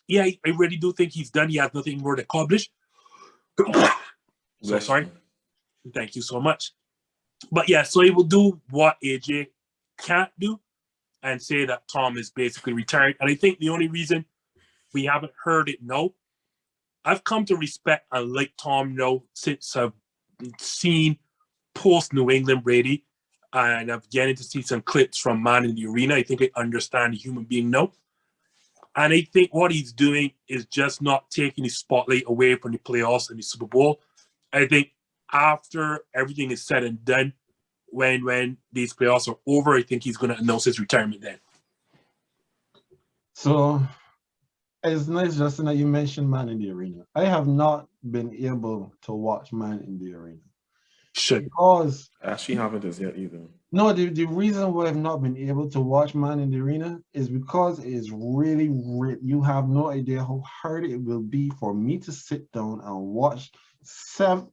yeah, I really do think he's done. He has nothing more to accomplish. So sorry. Thank you so much. But yeah, so he will do what AJ can't do and say that Tom is basically retired. And I think the only reason we haven't heard it now, I've come to respect and like Tom now since I've seen post New England Brady, and I've getting to see some clips from Man in the Arena. I think I understand the human being now. And I think what he's doing is just not taking the spotlight away from the playoffs and the Super Bowl. I think after everything is said and done, when these playoffs are over, I think he's going to announce his retirement then. So it's nice, Justin, that you mentioned Man in the Arena. I have not been able to watch Man in the Arena. Should. Because I actually haven't as yet either. no, the reason why I've not been able to watch Man in the Arena is because it is really, you have no idea how hard it will be for me to sit down and watch 10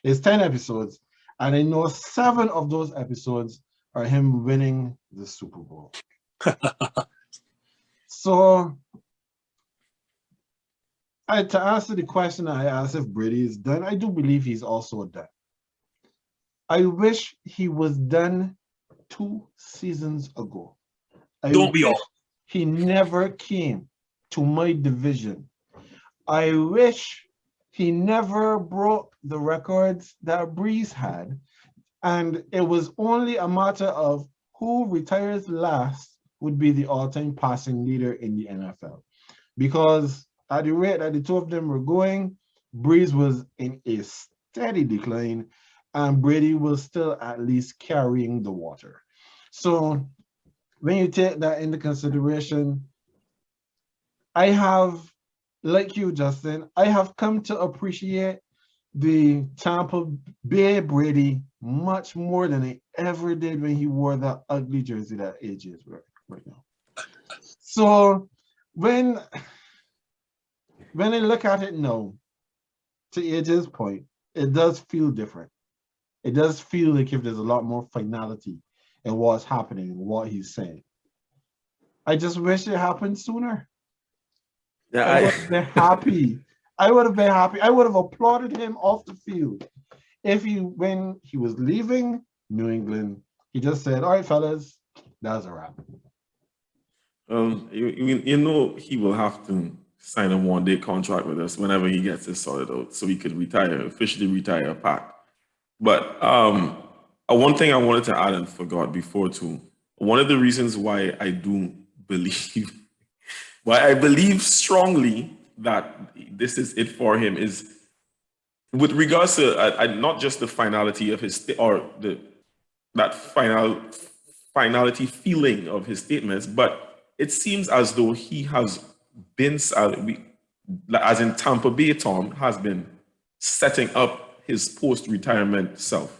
episodes, and I know 7 of those episodes are him winning the Super Bowl. So, to answer the question I asked if Brady is done, I do believe he's also done. I wish he was done 2 seasons ago. Don't we all? He never came to my division. I wish he never broke the records that Breeze had. And it was only a matter of who retires last would be the all-time passing leader in the NFL. Because at the rate that the two of them were going, Breeze was in a steady decline, and Brady was still at least carrying the water. So when you take that into consideration, I have, like you, Justin, I have come to appreciate the Tampa Bay Brady much more than I ever did when he wore that ugly jersey that AJ is wearing right now. So when I look at it now, to AJ's point, it does feel different. It does feel like if there's a lot more finality in what's happening and what he's saying. I just wish it happened sooner. Yeah, I would have been happy. I would have been happy. I would have applauded him off the field if when he was leaving New England, he just said, "All right, fellas, that's a wrap." You know he will have to sign a 1-day contract with us whenever he gets this sorted out, so he could officially retire Pat. But one thing I wanted to add and forgot before too. One of the reasons why I do believe, why I believe strongly that this is it for him is with regards to not just the finality of his that finality feeling of his statements, but it seems as though he has been, as in Tampa Bay, Tom has been setting up his post-retirement self.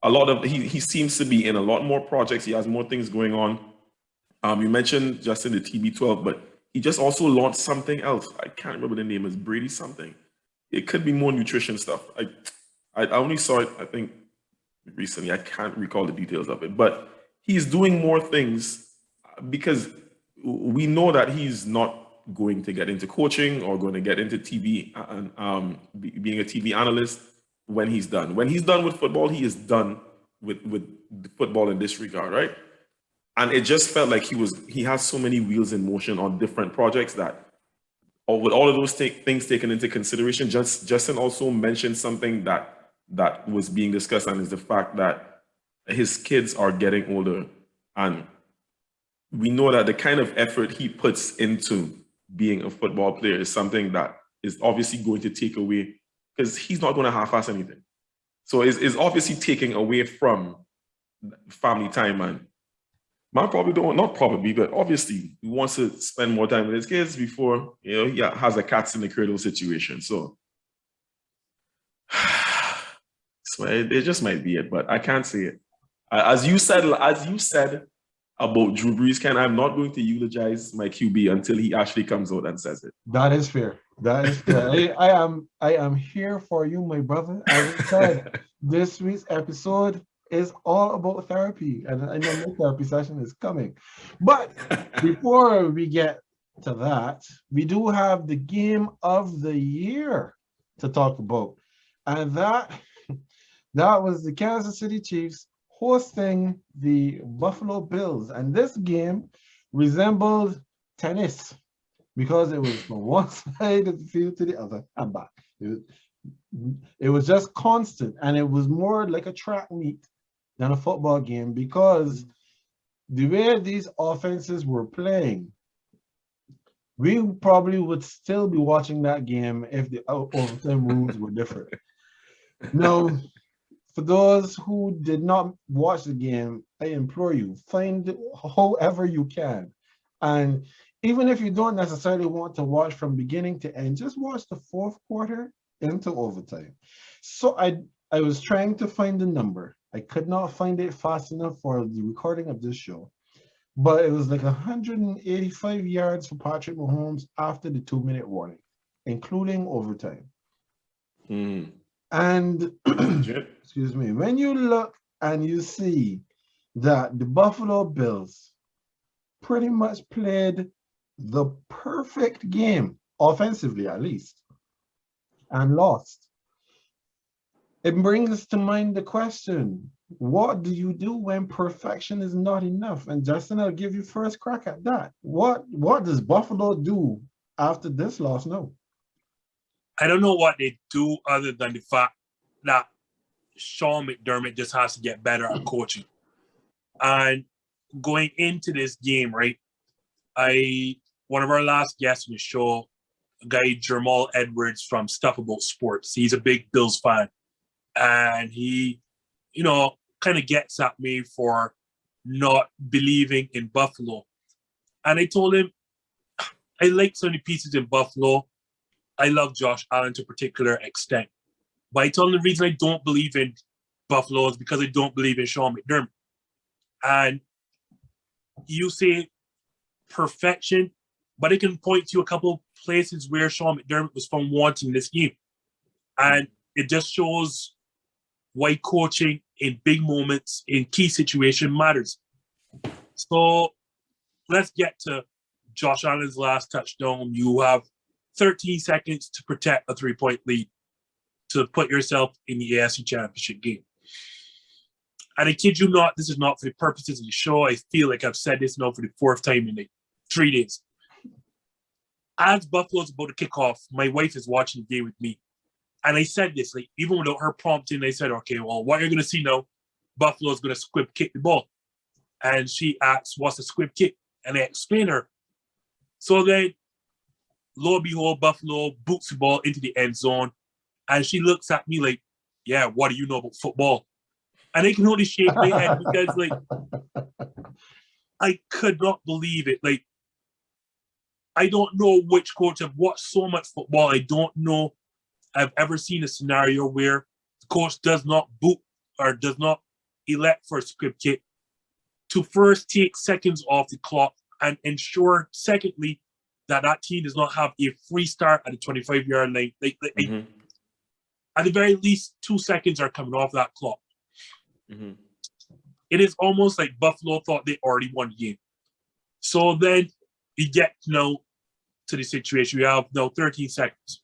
He seems to be in a lot more projects. He has more things going on. You mentioned just in the TB12, but he just also launched something else. I can't remember the name. It's Brady something. It could be more nutrition stuff. I only saw it, I think, recently. I can't recall the details of it, but he's doing more things because we know that he's not going to get into coaching or going to get into TV and being a TV analyst when he's done. When he's done with football, he is done with football in this regard, right? And it just felt like he has so many wheels in motion on different projects that, with all of those things taken into consideration, Justin also mentioned something that was being discussed, and is the fact that his kids are getting older, and we know that the kind of effort he puts into being a football player is something that is obviously going to take away, because he's not going to half-ass anything. So it's obviously taking away from family time, and man not probably, but obviously he wants to spend more time with his kids before, he has a cats in the cradle situation. So it just might be it, but I can't say it. As you said about Drew Brees, I'm not going to eulogize my QB until he actually comes out and says it. That is fair. That is fair. I am here for you, my brother. As I said, this week's episode is all about therapy, and I know my therapy session is coming. But before we get to that, we do have the game of the year to talk about. And that was the Kansas City Chiefs hosting the Buffalo Bills. And this game resembled tennis because it was from one side of the field to the other and back. It was just constant, and it was more like a track meet than a football game because the way these offenses were playing, we probably would still be watching that game if the overtime rules were different. Now, for those who did not watch the game, I implore you, find it however you can. And even if you don't necessarily want to watch from beginning to end, just watch the fourth quarter into overtime. So I was trying to find the number. I could not find it fast enough for the recording of this show. But it was like 185 yards for Patrick Mahomes after the 2-minute warning, including overtime. And excuse me, when you look and you see that the Buffalo Bills pretty much played the perfect game, offensively at least, and lost, it brings to mind the question, what do you do when perfection is not enough? And Justin, I'll give you first crack at that. What does Buffalo do after this loss now? I don't know what they do other than the fact that Sean McDermott just has to get better at coaching. And going into this game, right, one of our last guests on the show, a guy Jermall Edwards from Stuff About Sports, he's a big Bills fan. And he, kind of gets at me for not believing in Buffalo. And I told him, I like some of the pieces in Buffalo. I love Josh Allen to a particular extent. But I told him the reason I don't believe in Buffalo is because I don't believe in Sean McDermott. And you say perfection, but I can point to a couple places where Sean McDermott was found wanting this game. And it just shows why coaching in big moments, in key situations, matters. So let's get to Josh Allen's last touchdown. You have 13 seconds to protect a 3-point lead to put yourself in the AFC Championship game. And I kid you not, this is not for the purposes of the show. I feel like I've said this now for the fourth time in 3 days. As Buffalo's about to kick off, my wife is watching the game with me. And I said this, even without her prompting, I said, okay, well, what you're going to see now, Buffalo's going to squib kick the ball. And she asks, what's a squib kick? And I explain her. So then, lo and behold, Buffalo boots the ball into the end zone. And she looks at me like, yeah, what do you know about football? And I can only shake my head because, I could not believe it. I don't know which coach. I've watched so much football. I don't know I've ever seen a scenario where the coach does not boot or does not elect for a squib kick to first take seconds off the clock and ensure, secondly, that team does not have a free start at the 25-yard line. At the very least, 2 seconds are coming off that clock. It is almost like Buffalo thought they already won the game. So then we get now to the situation. We have now 13 seconds.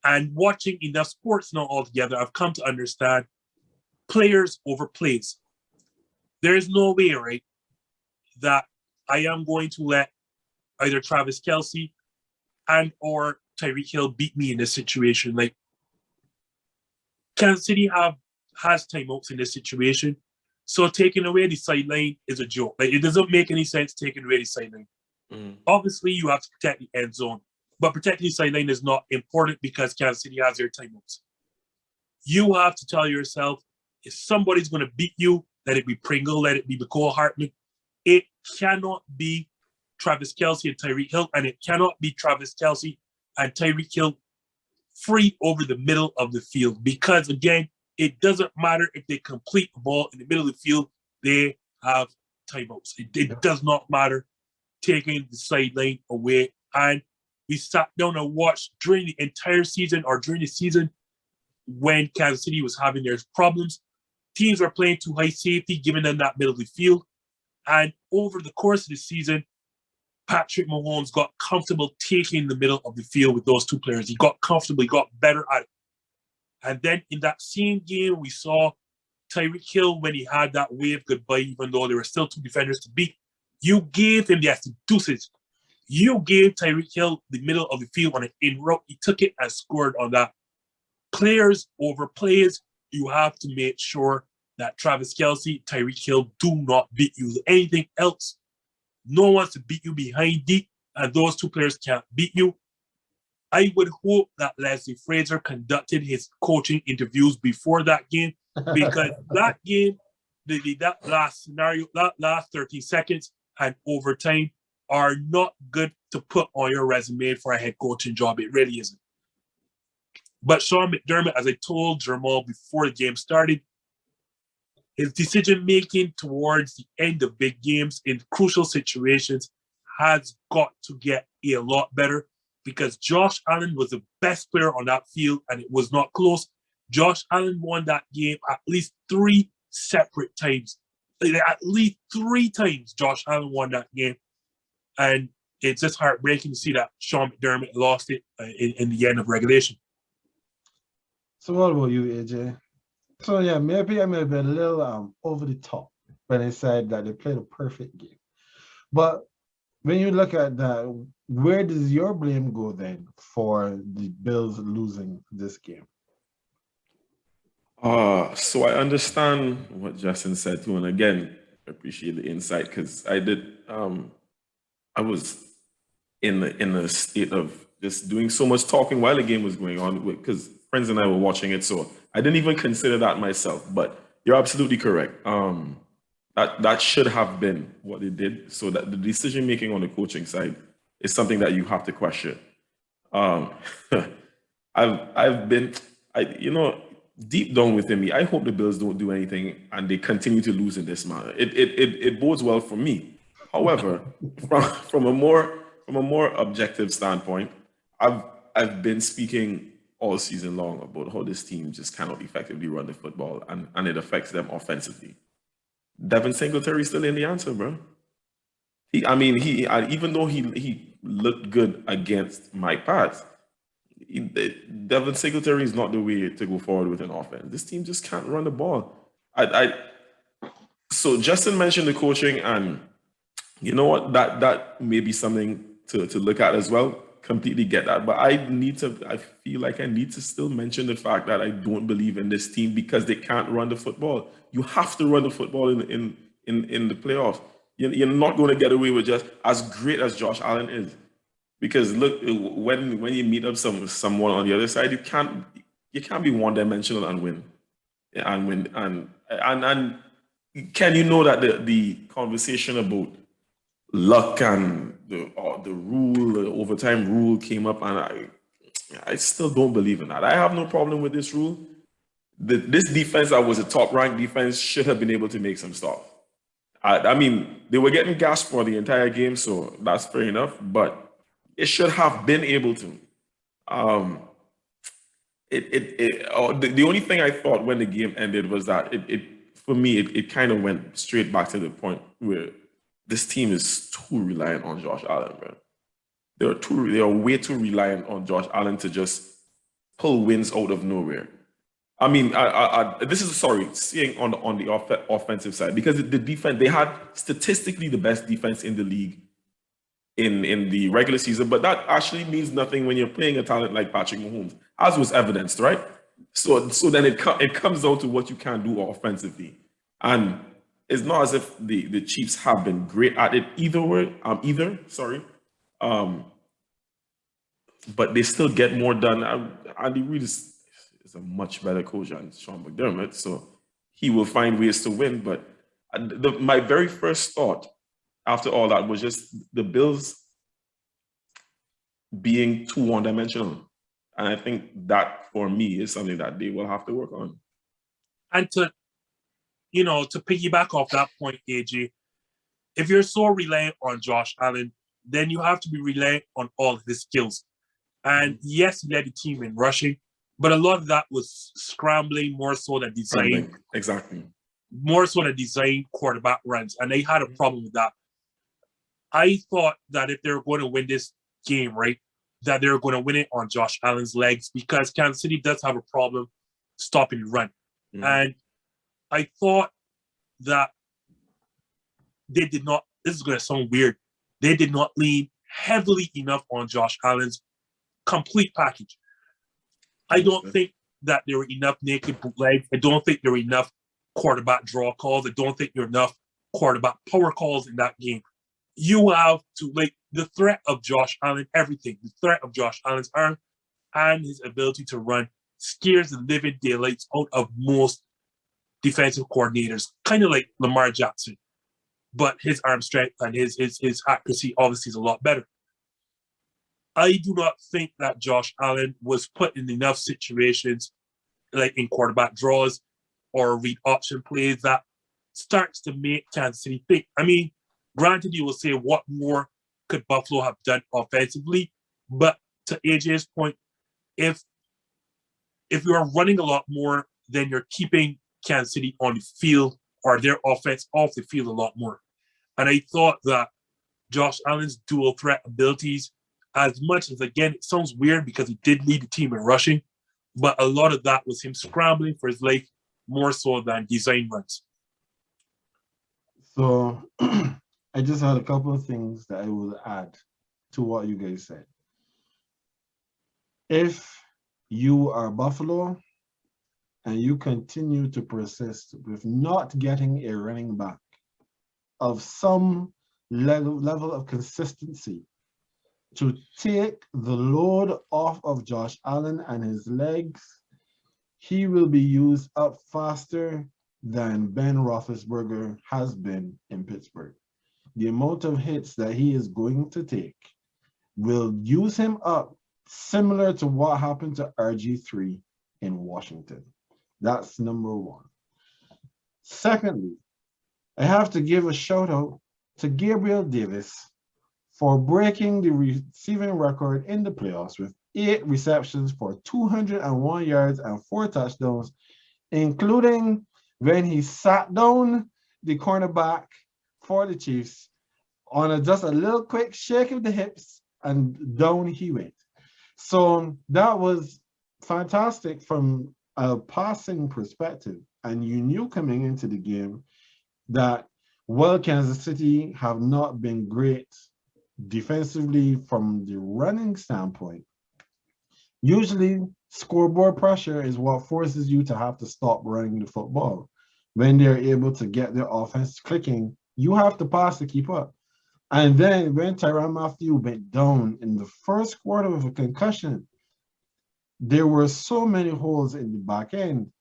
And watching enough sports now altogether, I've come to understand players over plays. There is no way, right, that I am going to let either Travis Kelce and or Tyreek Hill beat me in this situation. Kansas City has timeouts in this situation. So taking away the sideline is a joke. It doesn't make any sense taking away the sideline. Obviously, you have to protect the end zone. But protecting the sideline is not important because Kansas City has their timeouts. You have to tell yourself, if somebody's going to beat you, let it be Pringle, let it be McCall Hartman. It cannot be Travis Kelce and Tyreek Hill, and it cannot be Travis Kelce and Tyreek Hill free over the middle of the field. Because, again, it doesn't matter if they complete the ball in the middle of the field, they have timeouts. It does not matter taking the sideline away. And we sat down and watched during the entire season or during the season when Kansas City was having their problems. Teams were playing too high safety, giving them that middle of the field. And over the course of the season, Patrick Mahomes got comfortable taking the middle of the field with those two players. He got comfortable, he got better at it. And then in that same game, we saw Tyreek Hill, when he had that wave goodbye, even though there were still two defenders to beat, you gave him the deuces. You gave Tyreek Hill the middle of the field on an in route. He took it and scored on that. Players over plays, you have to make sure that Travis Kelce, Tyreek Hill do not beat you. Anything else, no one wants to beat you behind deep, and those two players can't beat you. I would hope that Leslie Frazier conducted his coaching interviews before that game, because that game, that last scenario, that last 13 seconds and overtime are not good to put on your resume for a head coaching job. It really isn't. But Sean McDermott, as I told Jermall before the game started, his decision-making towards the end of big games in crucial situations has got to get a lot better, because Josh Allen was the best player on that field, and it was not close. Josh Allen won that game at least 3 separate times. At least 3 times Josh Allen won that game. And it's just heartbreaking to see that Sean McDermott lost it in the end of regulation. So what about you, AJ? So yeah, maybe I may have been a little over the top when I said that they played a perfect game. But when you look at that, where does your blame go then for the Bills losing this game? So I understand what Justin said too, and again, I appreciate the insight, because I did. I was in a state of just doing so much talking while the game was going on, because friends and I were watching it, so I didn't even consider that myself. But you're absolutely correct. That should have been what they did. So that the decision making on the coaching side is something that you have to question. I've been, deep down within me, I hope the Bills don't do anything and they continue to lose in this manner. It bodes well for me. However, from a more objective standpoint, I've been speaking all season long about how this team just cannot effectively run the football, and it affects them offensively. Devin Singletary is still in the answer, bro. Even though he looked good against Mike Pat, Devin Singletary is not the way to go forward with an offense. This team just can't run the ball. So Justin mentioned the coaching, and you know what? That may be something to look at as well. Completely get that. But I feel like I need to still mention the fact that I don't believe in this team because they can't run the football. You have to run the football in the playoffs. You're not going to get away with just as great as Josh Allen is. Because look, when you meet up someone on the other side, you can't be one-dimensional and win. And can you know that the conversation about luck and the overtime rule came up, and I still don't believe in that. I have no problem with this rule. This defense that was a top-ranked defense should have been able to make some stops. I mean, they were getting gassed for the entire game, so that's fair enough, but it should have been able to. The only thing I thought when the game ended was that for me, it kind of went straight back to the point where this team is too reliant on Josh Allen, man. They are way too reliant on Josh Allen to just pull wins out of nowhere. I mean, seeing on the offensive side, because the defense, they had statistically the best defense in the league in the regular season, but that actually means nothing when you're playing a talent like Patrick Mahomes, as was evidenced, right? So then it comes down to what you can do offensively, and it's not as if the Chiefs have been great at it either. But they still get more done. Andy Reid is a much better coach than Sean McDermott, so he will find ways to win. But my very first thought after all that was just the Bills being too one-dimensional. And I think that, for me, is something that they will have to work on. And to piggyback off that point, AJ, if you're so reliant on Josh Allen, then you have to be reliant on all of his skills. And yes, he led the team in rushing, but a lot of that was scrambling more so than design. Exactly. More so than design quarterback runs. And they had a problem with that. I thought that if they were going to win this game, right, that they were going to win it on Josh Allen's legs because Kansas City does have a problem stopping the run. And I thought that they did not, this is going to sound weird, they did not lean heavily enough on Josh Allen's complete package. I don't think that there were enough naked bootlegs. I don't think there were enough quarterback draw calls. I don't think there were enough quarterback power calls in that game. You have to, like, the threat of Josh Allen, everything, the threat of Josh Allen's arm and his ability to run scares the living daylights out of most defensive coordinators, kind of like Lamar Jackson. But his arm strength and his accuracy obviously is a lot better. I do not think that Josh Allen was put in enough situations, like in quarterback draws or read option plays, that starts to make Kansas City think. I mean, granted, you will say, what more could Buffalo have done offensively? But to AJ's point, if you are running a lot more, then you're keeping Kansas City on the field or their offense off the field a lot more. And I thought that Josh Allen's dual threat abilities, as much as, again, it sounds weird because he did lead the team in rushing, but a lot of that was him scrambling for his life more so than design runs. So I just had a couple of things that I will add to what you guys said. If you are Buffalo and you continue to persist with not getting a running back of some level of consistency to take the load off of Josh Allen and his legs, he will be used up faster than Ben Roethlisberger has been in Pittsburgh. The amount of hits that he is going to take will use him up similar to what happened to RG3 in Washington. That's number one. Secondly, I have to give a shout out to Gabriel Davis for breaking the receiving record in the playoffs with 8 receptions for 201 yards and 4 touchdowns, including when he sat down the cornerback for the Chiefs on just a little quick shake of the hips, and down he went. So that was fantastic from a passing perspective. And you knew coming into the game that while Kansas City have not been great defensively from the running standpoint, usually scoreboard pressure is what forces you to have to stop running the football. When they're able to get their offense clicking, you have to pass to keep up. And then when Tyrann Mathieu went down in the first quarter with a concussion, there were so many holes in the back end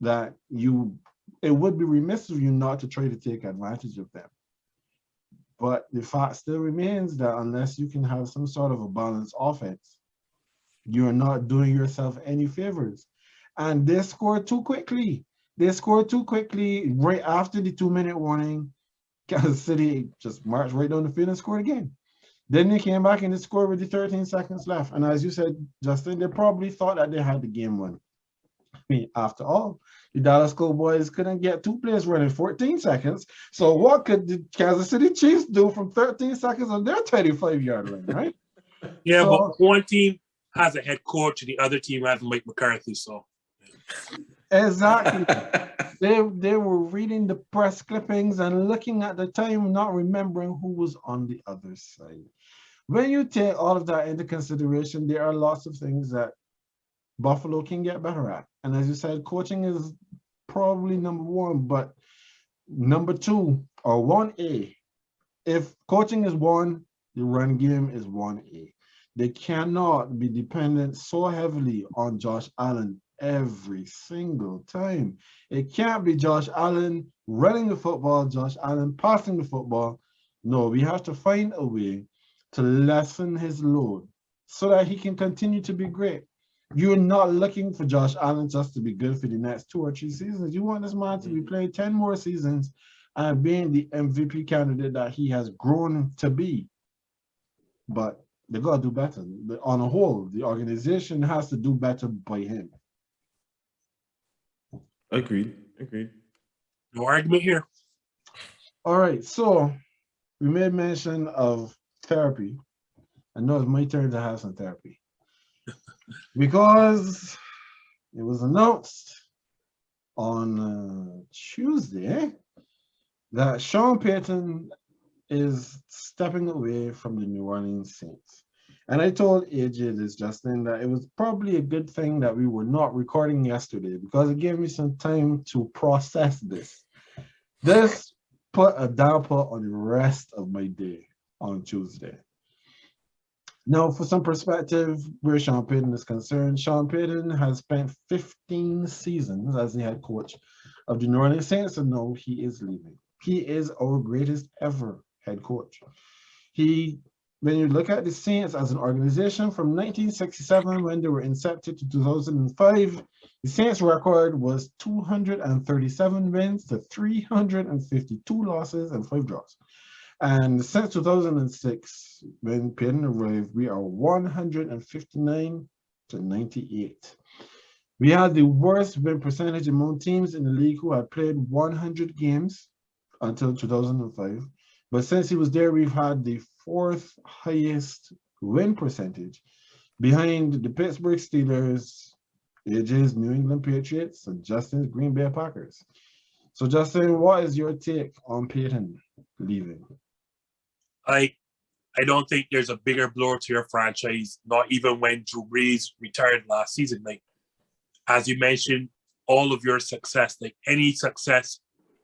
that it would be remiss of you not to try to take advantage of them. But the fact still remains that unless you can have some sort of a balanced offense, you're not doing yourself any favors. And they scored too quickly. They scored too quickly right after the 2-minute warning. Kansas City just marched right down the field and scored again. Then they came back and they scored with the 13 seconds left. And as you said, Justin, they probably thought that they had the game won. I mean, after all, the Dallas Cowboys couldn't get 2 plays running 14 seconds. So what could the Kansas City Chiefs do from 13 seconds on their 35-yard line, right? Yeah, but one team has a head coach and the other team has Mike McCarthy, so. Exactly. They were reading the press clippings and looking at the time, not remembering who was on the other side. When you take all of that into consideration, there are lots of things that Buffalo can get better at. And as you said, coaching is probably number one, but number two, or 1A, if coaching is one, the run game is 1A. They cannot be dependent so heavily on Josh Allen every single time. It can't be Josh Allen running the football, Josh Allen passing the football. No, we have to find a way to lessen his load so that he can continue to be great. You're not looking for Josh Allen just to be good for the next 2 or 3 seasons. You want this man to be playing 10 more seasons and being the MVP candidate that he has grown to be. But they got to do better. On a whole, the organization has to do better by him. Agreed. No argument here. All right, so we made mention of therapy. I know it's my turn to have some therapy because it was announced on Tuesday that Sean Payton is stepping away from the New Orleans Saints. And I told AJ this, Justin, that it was probably a good thing that we were not recording yesterday because it gave me some time to process this. This put a damper on the rest of my day on Tuesday. Now, for some perspective, where Sean Payton is concerned, Sean Payton has spent 15 seasons as the head coach of the New Orleans Saints, and now he is leaving. He is our greatest ever head coach. When you look at the Saints as an organization from 1967, when they were incepted, to 2005, the Saints record was 237 wins to 352 losses and 5 draws. And since 2006, when Payton arrived, we are 159 to 98. We had the worst win percentage among teams in the league who had played 100 games until 2005. But since he was there, we've had the 4th highest win percentage behind the Pittsburgh Steelers, AJ's New England Patriots, and Justin's Green Bay Packers. So, Justin, what is your take on Payton leaving? I don't think there's a bigger blow to your franchise, not even when Drew Brees retired last season. Like, as you mentioned, all of your success, like any success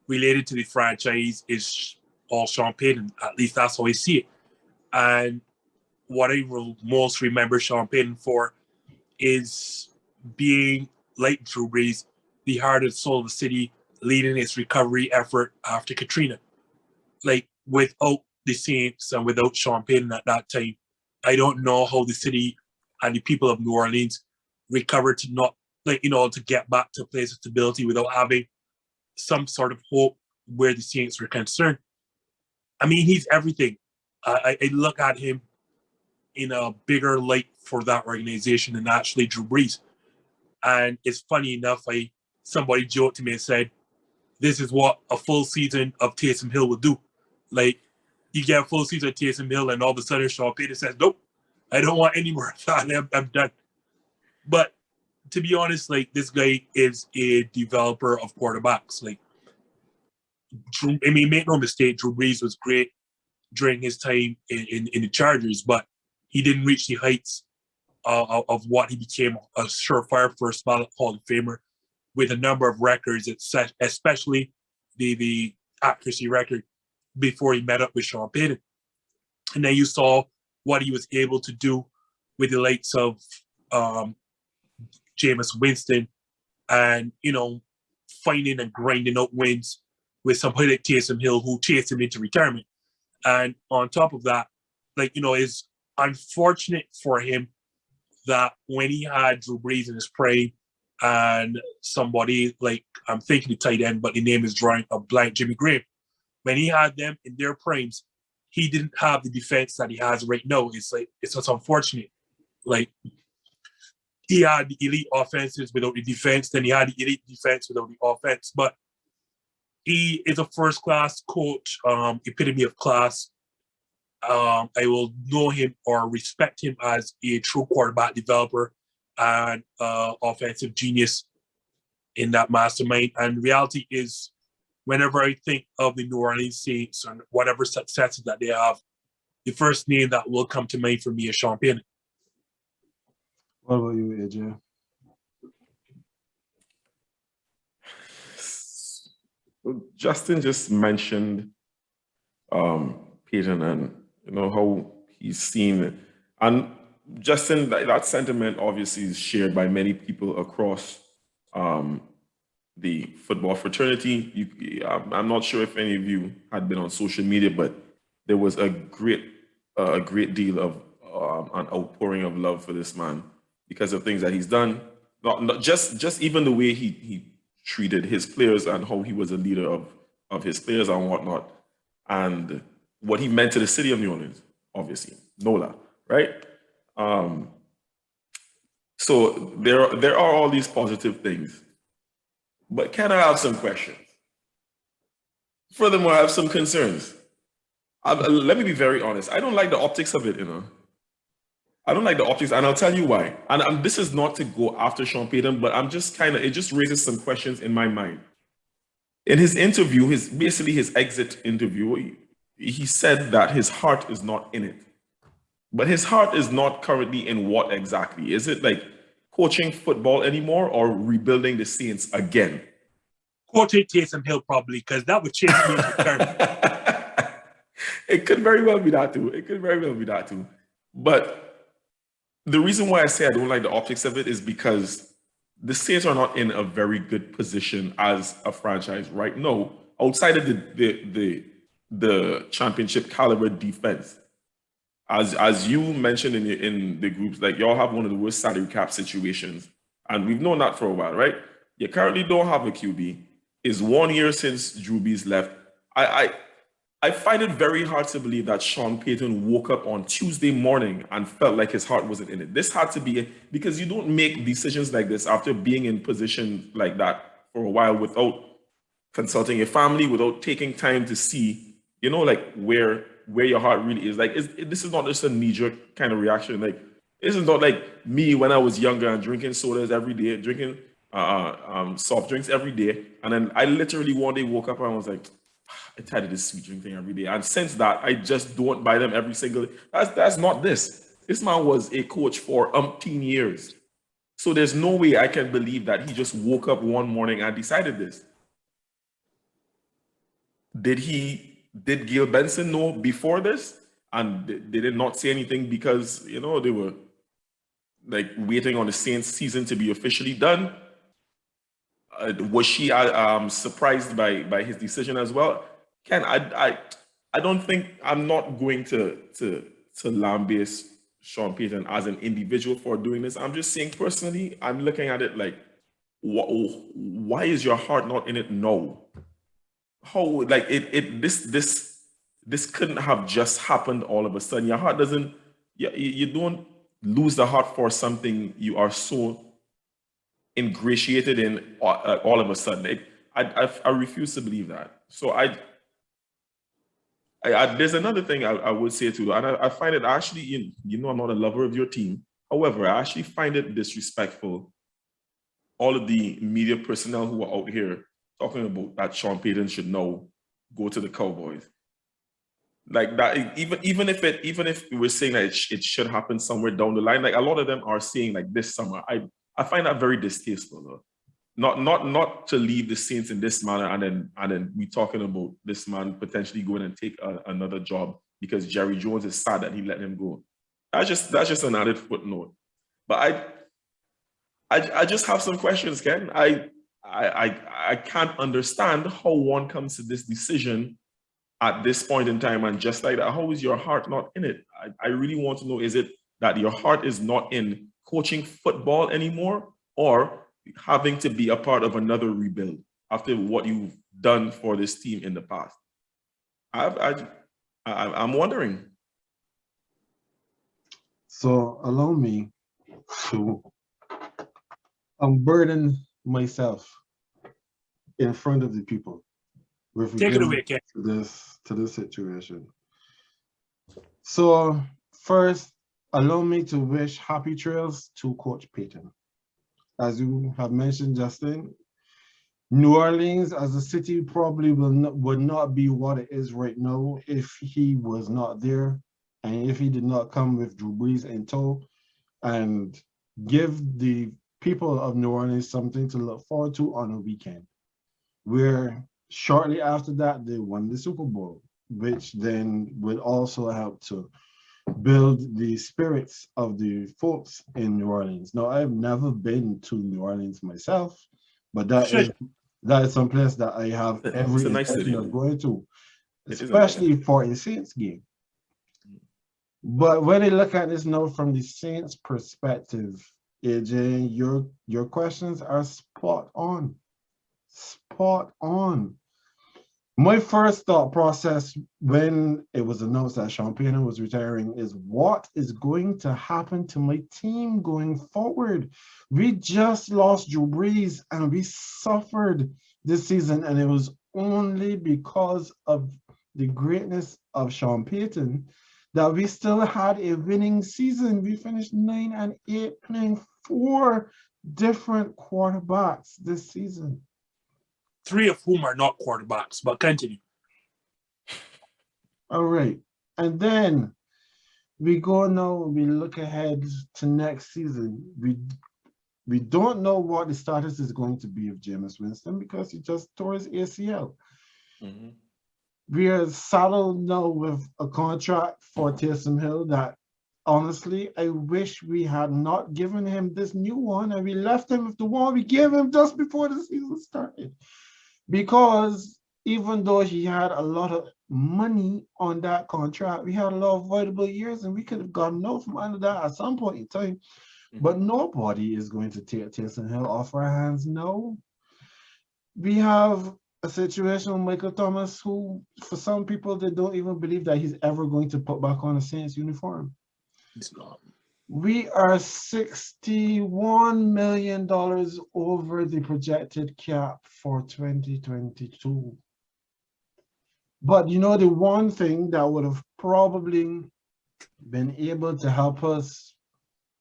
related to the franchise is all Sean Payton. At least that's how I see it. And what I will most remember Sean Payton for is being, like Drew Brees, the heart and soul of the city, leading its recovery effort after Katrina. Like, without the Saints and without Sean Payton at that time, I don't know how the city and the people of New Orleans recovered to not, to get back to a place of stability without having some sort of hope where the Saints were concerned. I mean, he's everything. I look at him in a bigger light for that organization than actually Drew Brees. And it's funny enough, somebody joked to me and said, this is what a full season of Taysom Hill would do. Like, you get a full season of Taysom Hill and all of a sudden Sean Payton says, nope, I don't want any more of that. I'm done. But to be honest, like, this guy is a developer of quarterbacks. Like, make no mistake, Drew Brees was great during his time in the Chargers, but he didn't reach the heights of what he became, a surefire first ballot Hall of Famer with a number of records, especially the accuracy record before he met up with Sean Payton. And then you saw what he was able to do with the likes of Jameis Winston and, finding and grinding out wins with somebody like Taysom Hill, who chased him into retirement. And on top of that, it's unfortunate for him that when he had Drew Brees in his prime and somebody like, I'm thinking the tight end, but the name is drawing a blank, Jimmy Graham, when he had them in their primes, he didn't have the defense that he has right now. It's just unfortunate. Like, he had the elite offenses without the defense, then he had the elite defense without the offense. But he is a first-class coach, epitome of class. I will know him or respect him as a true quarterback developer and offensive genius in that mastermind. And reality is, whenever I think of the New Orleans Saints and whatever successes that they have, the first name that will come to mind for me is Sean Payton. What about you, AJ? Justin just mentioned Payton and how he's seen, and Justin, that sentiment obviously is shared by many people across the football fraternity. I'm not sure if any of you had been on social media, but there was a great deal of an outpouring of love for this man because of things that he's done. Not just even the way he treated his players and how he was a leader of his players and whatnot, and what he meant to the city of New Orleans, obviously, NOLA, right? So there are all these positive things, but can I have some questions? Furthermore, I have some concerns. Let me be very honest. I don't like the optics of it, I don't like the optics, and I'll tell you why. And this is not to go after Sean Payton, but I'm just it just raises some questions in my mind. In his interview, basically his exit interview, he said that his heart is not in it. But his heart is not currently in what exactly? Is it like coaching football anymore or rebuilding the Saints again? Coaching Taysom Hill probably, because that would change me to It could very well be that too. But the reason why I say I don't like the optics of it is because the Saints are not in a very good position as a franchise right now, outside of the championship caliber defense. As you mentioned in the groups, like y'all have one of the worst salary cap situations, and we've known that for a while, right? You currently don't have a QB. It's 1 year since Drew Brees left. I find it very hard to believe that Sean Payton woke up on Tuesday morning and felt like his heart wasn't in it. This had to be because you don't make decisions like this after being in position like that for a while without consulting your family, without taking time to see, like where your heart really is. Like, this is not just a knee-jerk kind of reaction. Like, this is not like me when I was younger and drinking sodas every day, drinking soft drinks every day. And then I literally one day woke up and I was like, I'm tired of this sweet drink thing every day. And since that, I just don't buy them every single day. That's not this. This man was a coach for umpteen years. So there's no way I can believe that he just woke up one morning and decided this. Did Gail Benson know before this? And they did not say anything because, they were like waiting on the Saints season to be officially done? Was she surprised by his decision as well? Ken, I don't think I'm not going to lambaste Sean Payton as an individual for doing this. I'm just saying personally, I'm looking at it like, why is your heart not in it now? How like this couldn't have just happened all of a sudden. Your heart doesn't. You don't lose the heart for something you are so ingratiated in all of a sudden. I refuse to believe that. So there's another thing I would say too, and I find it actually, I'm not a lover of your team. However, I actually find it disrespectful. All of the media personnel who are out here talking about that Sean Payton should now go to the Cowboys. Like that, even if we're saying that it should happen somewhere down the line, like a lot of them are saying like this summer. I find that very distasteful, though. Not to leave the Saints in this manner and then we talking about this man potentially going and take another job because Jerry Jones is sad that he let him go. That's just an added footnote. But I just have some questions, Ken. I can't understand how one comes to this decision at this point in time and just like that. How is your heart not in it? I really want to know, is it that your heart is not in coaching football anymore or having to be a part of another rebuild after what you've done for this team in the past? I'm wondering. So allow me to unburden myself in front of the people with Take it away, Ken. to this situation. So first, allow me to wish happy trails to Coach Payton. As you have mentioned, Justin, New Orleans as a city probably would not be what it is right now if he was not there and if he did not come with Drew Brees in tow and give the people of New Orleans something to look forward to on a weekend. Where shortly after that, they won the Super Bowl, which then would also help to build the spirits of the folks in New Orleans. Now, I've never been to New Orleans myself, but that is some place that I have every intention of going to, especially for a Saints game. But when I look at this now from the Saints perspective, AJ, your questions are spot on. Spot on. My first thought process when it was announced that Sean Payton was retiring is what is going to happen to my team going forward? We just lost Drew Brees and we suffered this season, and it was only because of the greatness of Sean Payton that we still had a winning season. We finished 9-8, playing 4 different quarterbacks this season. 3 of whom are not quarterbacks, but continue. All right. And then we go now, we look ahead to next season. We don't know what the status is going to be of Jameis Winston because he just tore his ACL. Mm-hmm. We are saddled now with a contract for Taysom Hill that, honestly, I wish we had not given him this new one and we left him with the one we gave him just before the season started. Because even though he had a lot of money on that contract, we had a lot of voidable years and we could have gotten out from under that at some point in time. But nobody is going to take Taysom Hill off our hands now. We have a situation with Michael Thomas who, for some people, they don't even believe that he's ever going to put back on a Saints uniform. He's not. We are $61 million over the projected cap for 2022. But you know, the one thing that would have probably been able to help us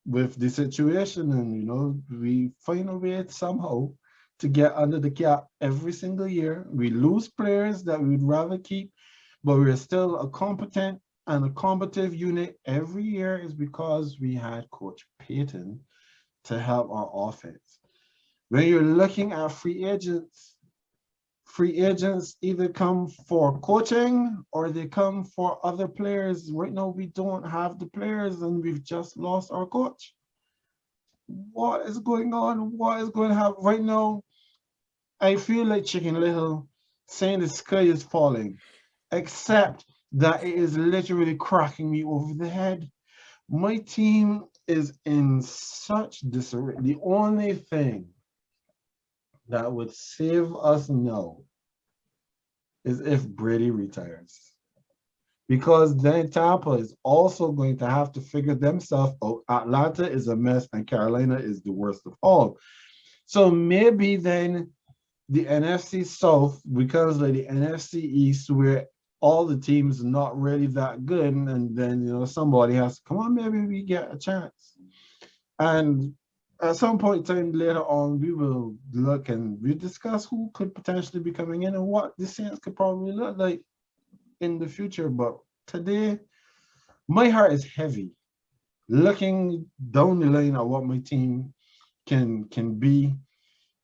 with the situation, and you know, we find a way somehow to get under the cap every single year. We lose players that we'd rather keep, but we're still a competent and a combative unit every year, is because we had Coach Payton to help our offense. When you're looking at free agents either come for coaching or they come for other players. Right now, we don't have the players and we've just lost our coach. What is going on? What is going to happen? Right now, I feel like Chicken Little saying the sky is falling, except that it is literally cracking me over the head. My team is in such disarray. The only thing that would save us now is if Brady retires. Because then Tampa is also going to have to figure themselves out. Atlanta is a mess and Carolina is the worst of all. So maybe then the NFC South becomes like the NFC East, where all the teams are not really that good. And then, you know, somebody has to come on, maybe we get a chance. And at some point in time later on, we will look and we discuss who could potentially be coming in and what the Saints could probably look like in the future. But today, my heart is heavy looking down the line at what my team can be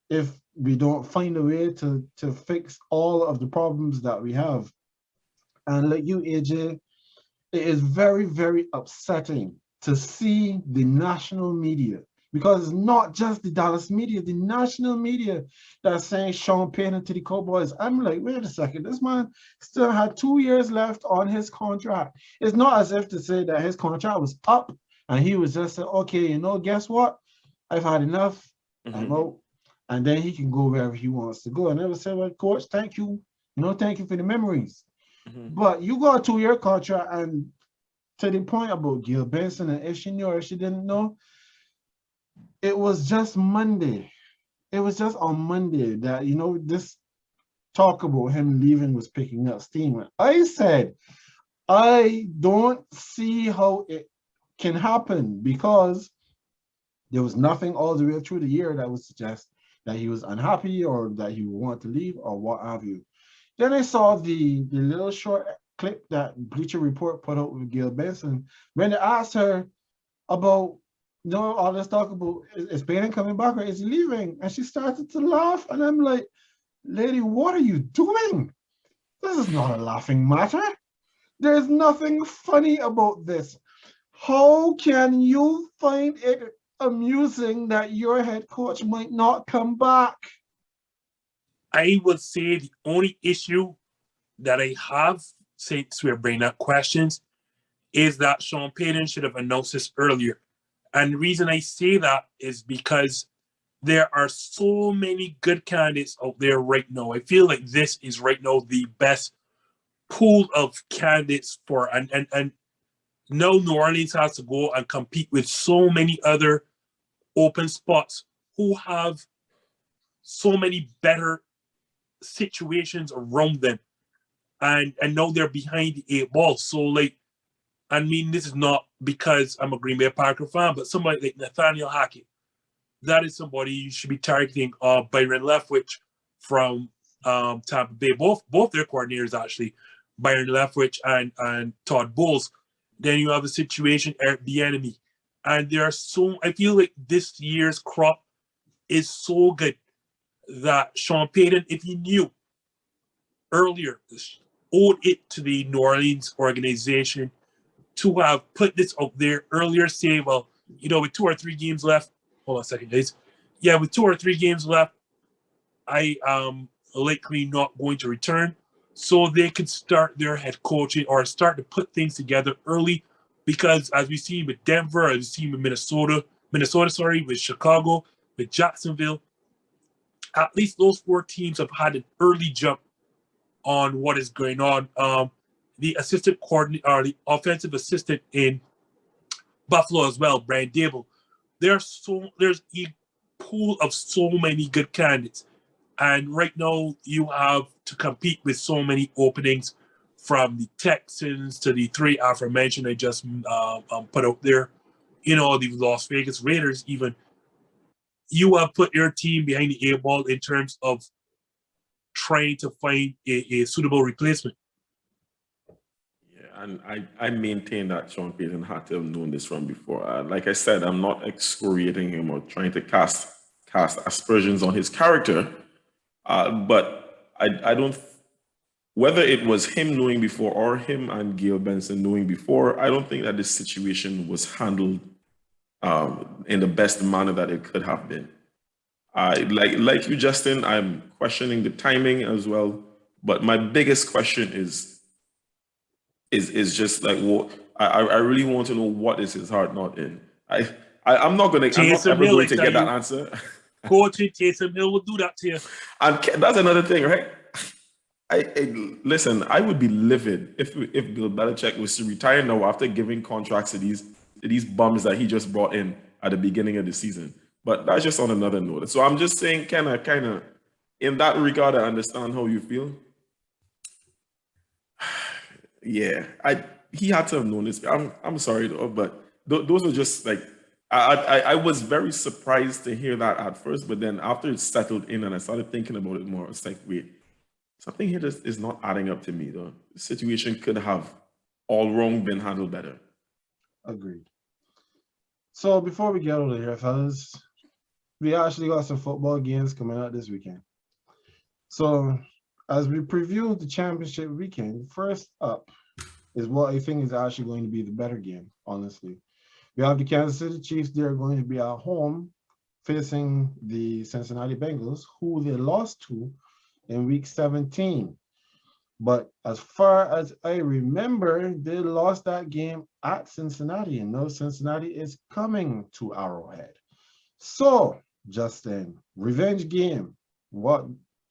if we don't find a way to fix all of the problems that we have. And like you, AJ, it is very, very upsetting to see the national media, because it's not just the Dallas media, the national media that's saying Sean Payton to the Cowboys. I'm like, wait a second, this man still had 2 years left on his contract. It's not as if to say that his contract was up and he was just saying, okay, you know, guess what? I've had enough. I'm out. And then he can go wherever he wants to go. And I would say, well, coach, thank you. You know, thank you for the memories. But you got a 2-year contract, and to the point about Gil Benson, and if she knew or if she didn't know, it was just Monday. It was just on Monday that, you know, this talk about him leaving was picking up steam. I said, I don't see how it can happen, because there was nothing all the way through the year that would suggest that he was unhappy or that he would want to leave or what have you. Then I saw the little short clip that Bleacher Report put out with Gil Benson when they asked her about, you know, all this talk about is Payton coming back or is he leaving? And she started to laugh. And I'm like, lady, what are you doing? This is not a laughing matter. There's nothing funny about this. How can you find it amusing that your head coach might not come back? I would say the only issue that I have, since we're bringing up questions, is that Sean Payton should have announced this earlier. And the reason I say that is because there are so many good candidates out there right now. I feel like this is right now the best pool of candidates for, and now New Orleans has to go and compete with so many other open spots who have so many better situations around them. and now they're behind the 8 ball. So, like, I mean, this is not because I'm a Green Bay Packer fan, but somebody like Nathaniel Hackett, that is somebody you should be targeting. Byron Leftwich from Tampa Bay, both their coordinators actually, Byron Leftwich and Todd Bowles. Then you have a situation at the enemy, and there are I feel like this year's crop is so good that Sean Payton, if he knew earlier, owed it to the New Orleans organization to have put this out there earlier, say, well, with 2 or 3 games left. Hold on a second, guys. Yeah, with 2 or 3 games left, I am likely not going to return. So they could start their head coaching or start to put things together early, because as we've seen with Denver, as we've seen with Minnesota, with Chicago, with Jacksonville, at least those 4 teams have had an early jump on what is going on. The assistant coordinator, or the offensive assistant in Buffalo as well, Brian Dable. There's a pool of so many good candidates. And right now, you have to compete with so many openings, from the Texans to the 3 aforementioned I just put out there. The Las Vegas Raiders even. You have put your team behind the 8 ball in terms of trying to find a suitable replacement. Yeah, and I maintain that Sean Payton had to have known this from before. Like I said, I'm not excoriating him or trying to cast aspersions on his character. But I don't, whether it was him knowing before or him and Gail Benson knowing before, I don't think that this situation was handled in the best manner that it could have been. Like you, Justin, I'm questioning the timing as well. But my biggest question is just like, what I really want to know, what is his heart not in? I'm not ever going to get that answer. Coach Taysom Hill will do that to you. And that's another thing, right? Listen, I would be livid if Bill Belichick was to retire now after giving contracts to these bums that he just brought in at the beginning of the season. But that's just on another note. So I'm just saying, kind of, in that regard, I understand how you feel. Yeah, he had to have known this. I'm sorry though, but those are just like, I was very surprised to hear that at first, but then after it settled in and I started thinking about it more, it's like, wait, something here just is not adding up to me though. The situation could have all wrong been handled better. Agreed. So before we get out of here, fellas, we actually got some football games coming out this weekend. So as we preview the championship weekend, first up is what I think is actually going to be the better game, honestly. We have the Kansas City Chiefs. They're going to be at home facing the Cincinnati Bengals, who they lost to in week 17. But as far as I remember, they lost that game at Cincinnati, and now Cincinnati is coming to Arrowhead. So, Justin, revenge game. What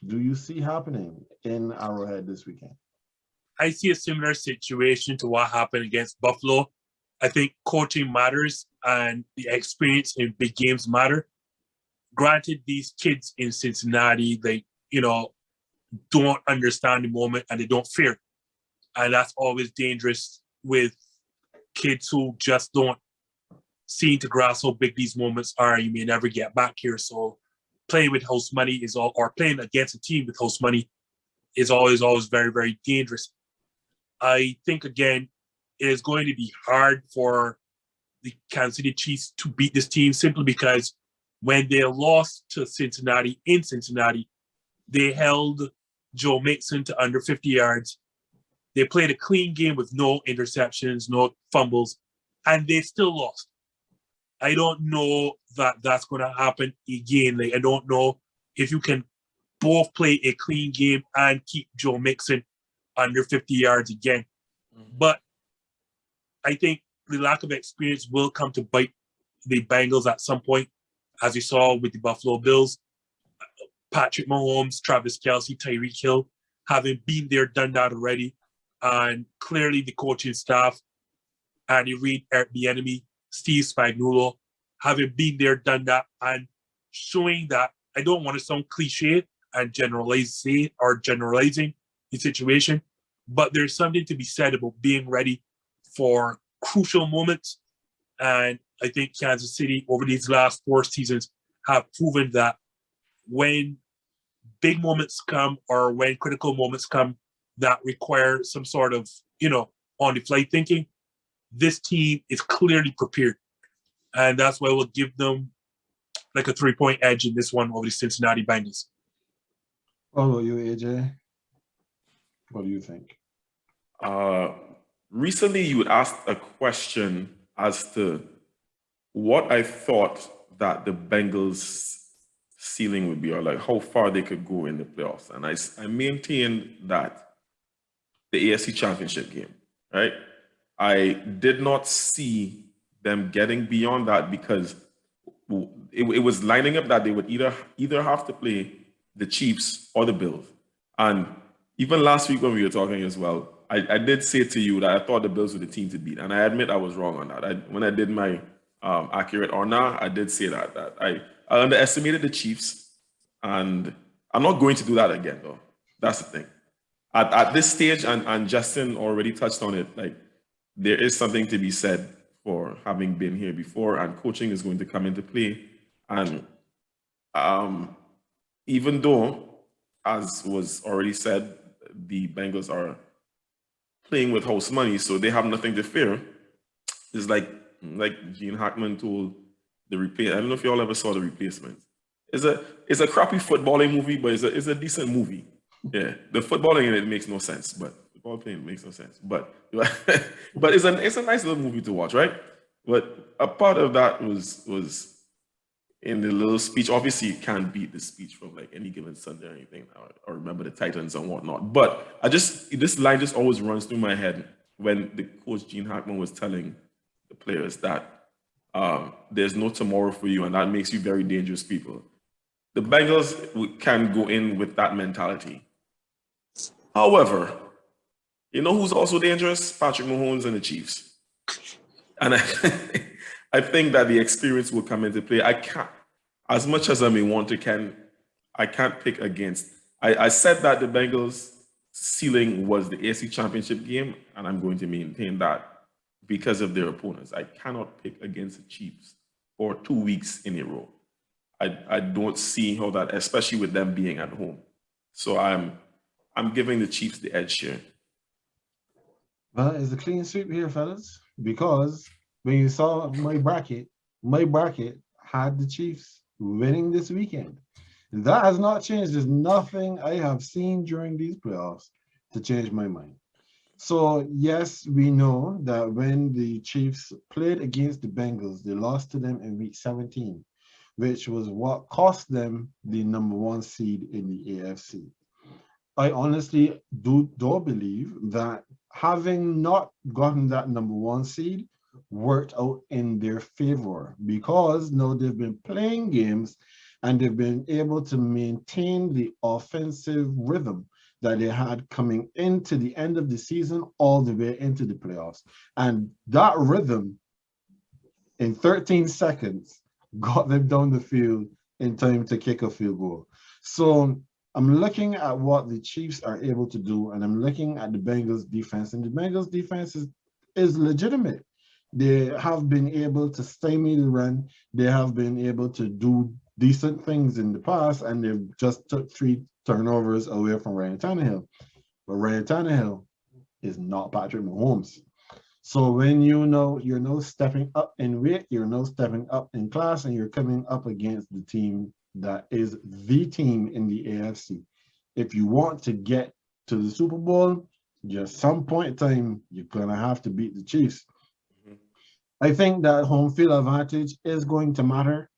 do you see happening in Arrowhead this weekend? I see a similar situation to what happened against Buffalo. I think coaching matters and the experience in big games matter. Granted, these kids in Cincinnati, they, don't understand the moment and they don't fear. And that's always dangerous with kids who just don't seem to grasp how big these moments are. You may never get back here. So playing with house money or playing against a team with house money is always very, very dangerous. I think, again, it is going to be hard for the Kansas City Chiefs to beat this team simply because when they lost to Cincinnati in Cincinnati, they held Joe Mixon to under 50 yards. They played a clean game with no interceptions, no fumbles, and they still lost. I don't know that that's going to happen again. Like, I don't know if you can both play a clean game and keep Joe Mixon under 50 yards again. Mm-hmm. But I think the lack of experience will come to bite the Bengals at some point, as we saw with the Buffalo Bills. Patrick Mahomes, Travis Kelce, Tyreek Hill, having been there, done that already. And clearly the coaching staff, Andy Reid, Eric Bieniemy, Steve Spagnuolo, having been there, done that, and showing that, I don't want to sound cliche and generalizing the situation, but there's something to be said about being ready for crucial moments. And I think Kansas City over these last 4 seasons have proven that when big moments come or when critical moments come that require some sort of, on-the-fly thinking, this team is clearly prepared. And that's why we'll give them like a 3-point edge in this one over the Cincinnati Bengals. What about you, AJ? What do you think? Recently, you asked a question as to what I thought that the Bengals' ceiling would be, or like how far they could go in the playoffs. And I maintained that the AFC Championship game, right? I did not see them getting beyond that because it was lining up that they would either have to play the Chiefs or the Bills. And even last week when we were talking as well, I did say to you that I thought the Bills were the team to beat. And I admit I was wrong on that. When I did my accurate or not, I did say that I underestimated the Chiefs. And I'm not going to do that again, though. That's the thing. At this stage, and Justin already touched on it, like there is something to be said for having been here before, and coaching is going to come into play. And even though, as was already said, the Bengals are playing with house money, so they have nothing to fear. It's like Gene Hackman told the replacement. I don't know if y'all ever saw The Replacement. It's a crappy footballing movie, but it's a decent movie. Yeah, the footballing in it makes no sense, but football playing makes no sense. But it's a nice little movie to watch, right? But a part of that was in the little speech. Obviously, you can't beat the speech from like Any Given Sunday or anything, or Remember the Titans and whatnot. But this line just always runs through my head when the coach Gene Hackman was telling the players that there's no tomorrow for you, and that makes you very dangerous people. The Bengals can go in with that mentality. However, you know who's also dangerous? Patrick Mahomes and the Chiefs. And I think that the experience will come into play. I can't, as much as I may want to, I can't pick against. I said that the Bengals' ceiling was the AFC Championship game, and I'm going to maintain that because of their opponents. I cannot pick against the Chiefs for 2 weeks in a row. I don't see how that, especially with them being at home. So I'm giving the Chiefs the edge here. Well, it's a clean sweep here, fellas, because when you saw my bracket had the Chiefs winning this weekend. That has not changed. There's nothing I have seen during these playoffs to change my mind. So, yes, we know that when the Chiefs played against the Bengals, they lost to them in week 17, which was what cost them the #1 seed in the AFC. I honestly don't believe that having not gotten that #1 seed worked out in their favor, because now they've been playing games and they've been able to maintain the offensive rhythm that they had coming into the end of the season all the way into the playoffs. And that rhythm in 13 seconds got them down the field in time to kick a field goal. So I'm looking at what the Chiefs are able to do, and I'm looking at the Bengals defense, and the Bengals defense is legitimate. They have been able to stymie the run. They have been able to do decent things in the past, and they've just took 3 turnovers away from Ryan Tannehill. But Ryan Tannehill is not Patrick Mahomes. So when you're now stepping up in weight, you're now stepping up in class, and you're coming up against the team that is the team in the AFC. If you want to get to the Super Bowl, just some point in time, you're going to have to beat the Chiefs. Mm-hmm. I think that home field advantage is going to matter,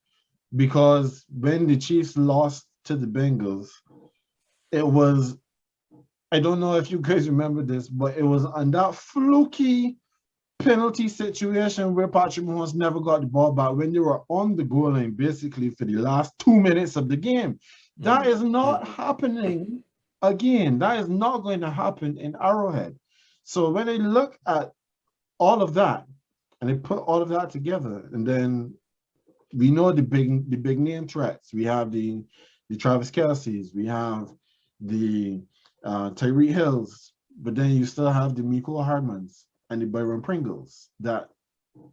because when the Chiefs lost to the Bengals, it was, I don't know if you guys remember this, but it was on that fluky penalty situation where Patrick Mahomes never got the ball back when they were on the goal line basically for the last 2 minutes of the game. That is not happening again. That is not going to happen in Arrowhead. So when I look at all of that and I put all of that together, and then we know the big name threats. We have the Travis Kelce's, we have the Tyreek Hills, but then you still have the Miko Hardmans and the Byron Pringles that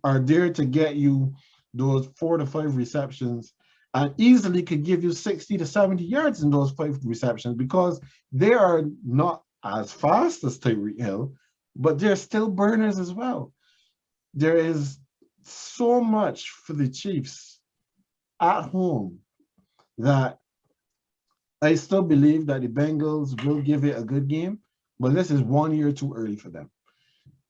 are there to get you those 4 to 5 receptions and easily could give you 60 to 70 yards in those 5 receptions because they are not as fast as Tyreek Hill, but they're still burners as well. There is so much for the Chiefs at home that I still believe that the Bengals will give it a good game, but this is 1 year too early for them.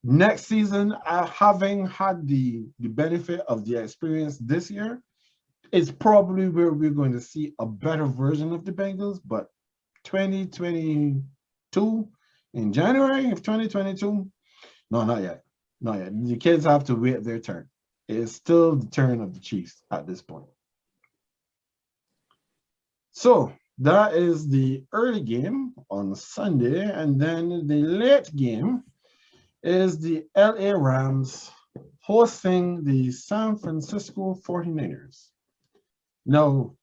Next season, having had the benefit of the experience this year, is probably where we're going to see a better version of the Bengals, but 2022, in January of 2022, no, not yet. Not yet. The kids have to wait their turn. It is still the turn of the Chiefs at this point. So that is the early game on Sunday, and then the late game is the LA Rams hosting the San Francisco 49ers. Now,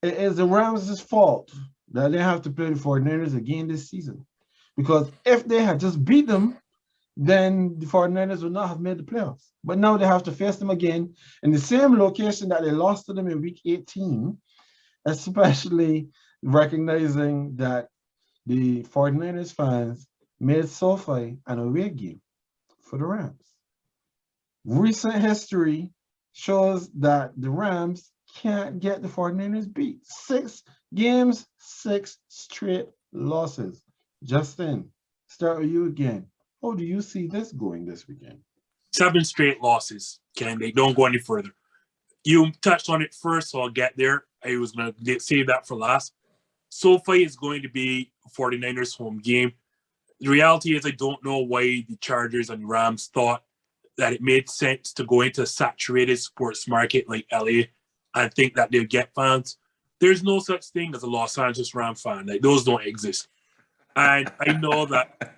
it is the Rams' fault that they have to play the 49ers again this season. Because if they had just beat them, then the 49ers would not have made the playoffs. But now they have to face them again in the same location that they lost to them in week 18, especially recognizing that the 49ers fans made SoFi an away game for the Rams. Recent history shows that the Rams can't get the 49ers beat. 6 games, 6 straight losses. Justin, start with you again. How do you see this going this weekend? 7 straight losses, Ken. They don't go any further. You touched on it first, so I'll get there. I was going to save that for last. SoFi is going to be 49ers home game. The reality is I don't know why the Chargers and Rams thought that it made sense to go into a saturated sports market like LA and think that they'll get fans. There's no such thing as a Los Angeles Rams fan. Like, those don't exist. And I know that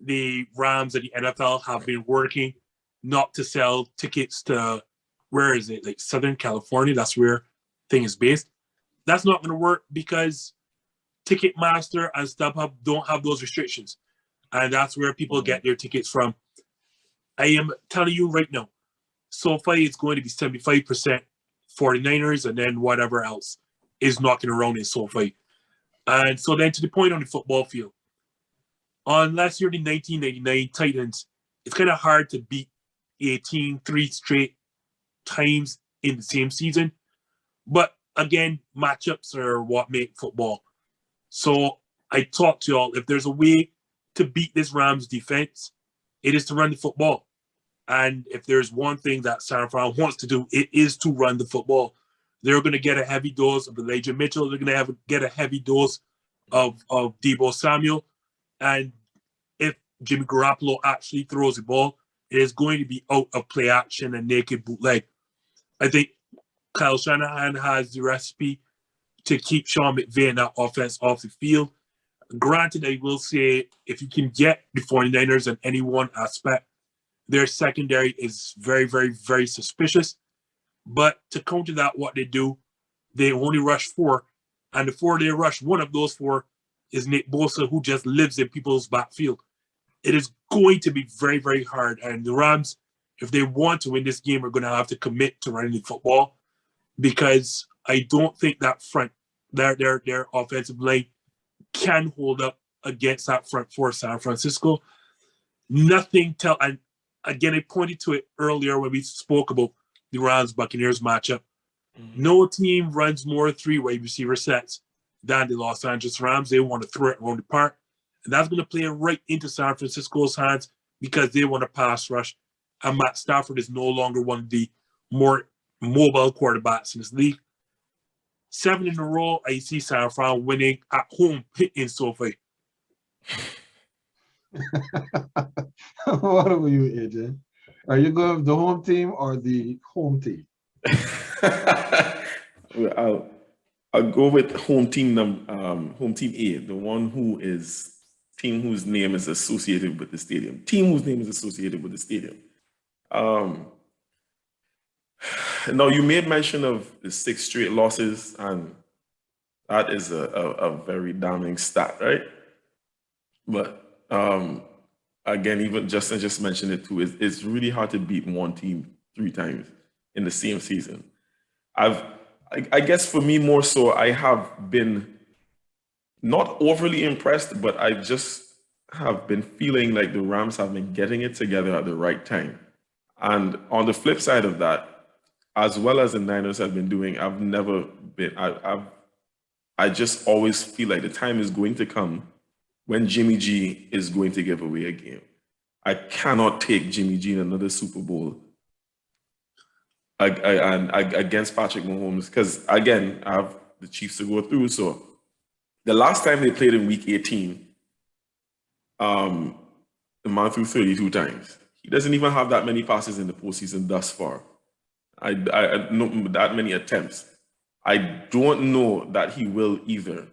the Rams and the NFL have been working not to sell tickets to, where is it? Like Southern California, that's where thing is based. That's not going to work because Ticketmaster and StubHub don't have those restrictions. And that's where people get their tickets from. I am telling you right now, SoFi is going to be 75% 49ers, and then whatever else is knocking around in SoFi. And so then to the point on the football field, unless you're the 1999 Titans, it's kind of hard to beat 3 straight times in the same season. But again, matchups are what make football. So I talked to y'all, if there's a way to beat this Rams defense, it is to run the football. And if there's one thing that San Fran wants to do, it is to run the football. They're going to get a heavy dose of Elijah Mitchell. They're going to get a heavy dose of Deebo Samuel. And if Jimmy Garoppolo actually throws the ball, it is going to be out of play action and naked bootleg. I think Kyle Shanahan has the recipe to keep Sean McVay and that offense off the field. Granted, I will say, if you can get the 49ers in any one aspect, their secondary is very, very, very suspicious. But to counter that, what they do, they only rush 4. And the 4 they rush, one of those 4 is Nick Bosa, who just lives in people's backfield. It is going to be very, very hard. And the Rams, if they want to win this game, are going to have to commit to running the football, because I don't think that front, their offensive line, can hold up against that front for San Francisco. Nothing and again, I pointed to it earlier when we spoke about the Rams-Buccaneers matchup. Mm-hmm. No team runs more 3 wide receiver sets than the Los Angeles Rams. They want to throw it around the park. And that's going to play right into San Francisco's hands because they want to pass rush. And Matt Stafford is no longer one of the more mobile quarterbacks in this league. 7 in a row, I see San Fran winning at home in SoFi. What about you, AJ? Are you going with the home team or the home team? Well, I'll go with home team A, the one team whose name is associated with the stadium. Team whose name is associated with the stadium. Now, you made mention of the 6 straight losses, and that is a very damning stat, right? But Again, even Justin just mentioned it too. It's really hard to beat one team 3 times in the same season. I guess for me more so, I have been not overly impressed, but I just have been feeling like the Rams have been getting it together at the right time. And on the flip side of that, as well as the Niners have been doing, I've never been. I just always feel like the time is going to come when Jimmy G is going to give away a game. I cannot take Jimmy G in another Super Bowl against Patrick Mahomes because, again, I have the Chiefs to go through. So the last time they played in Week 18, the man threw 32 times. He doesn't even have that many passes in the postseason thus far. I know that many attempts. I don't know that he will either.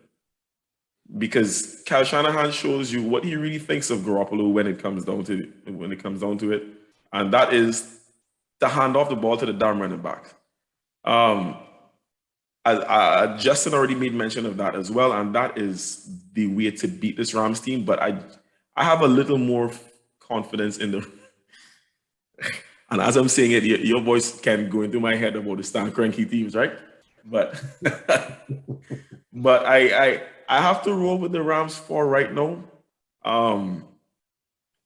Because Kyle Shanahan shows you what he really thinks of Garoppolo when it comes down to it, and that is to hand off the ball to the damn running back. Justin already made mention of that as well, and that is the way to beat this Rams team. But I have a little more confidence in the. And as I'm saying it, your voice can go into my head about the Stan Kroenke teams, right? But but I have to roll with the Rams for right now.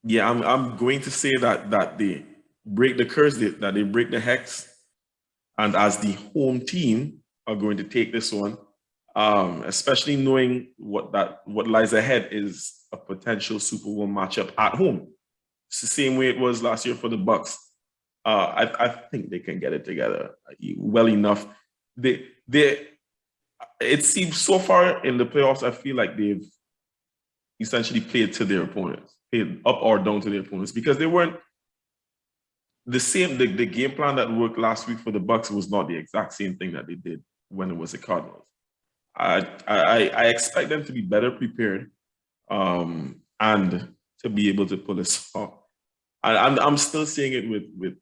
Yeah, I'm going to say that they break the curse, that they break the hex, and as the home team are going to take this one, especially knowing what lies ahead is a potential Super Bowl matchup at home. It's the same way it was last year for the Bucs. I think they can get it together well enough. It seems so far in the playoffs, I feel like they've essentially played to their opponents, played up or down to their opponents, because they weren't the same. The game plan that worked last week for the Bucs was not the exact same thing that they did when it was the Cardinals. I expect them to be better prepared and to be able to pull this off. I'm still seeing it with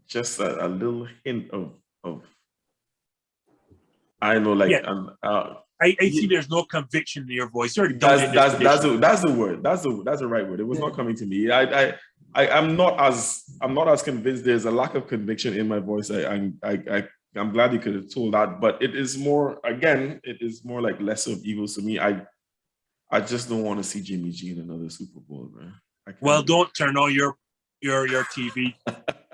just a little hint of I know, like, yeah. I see there's no conviction in your voice. That's the word. That's the right word. It was not coming to me. I'm not as convinced. There's a lack of conviction in my voice. I'm glad you could have told that, but it is more like lesser of evils to me. I just don't want to see Jimmy G in another Super Bowl, man. Well, don't turn on your TV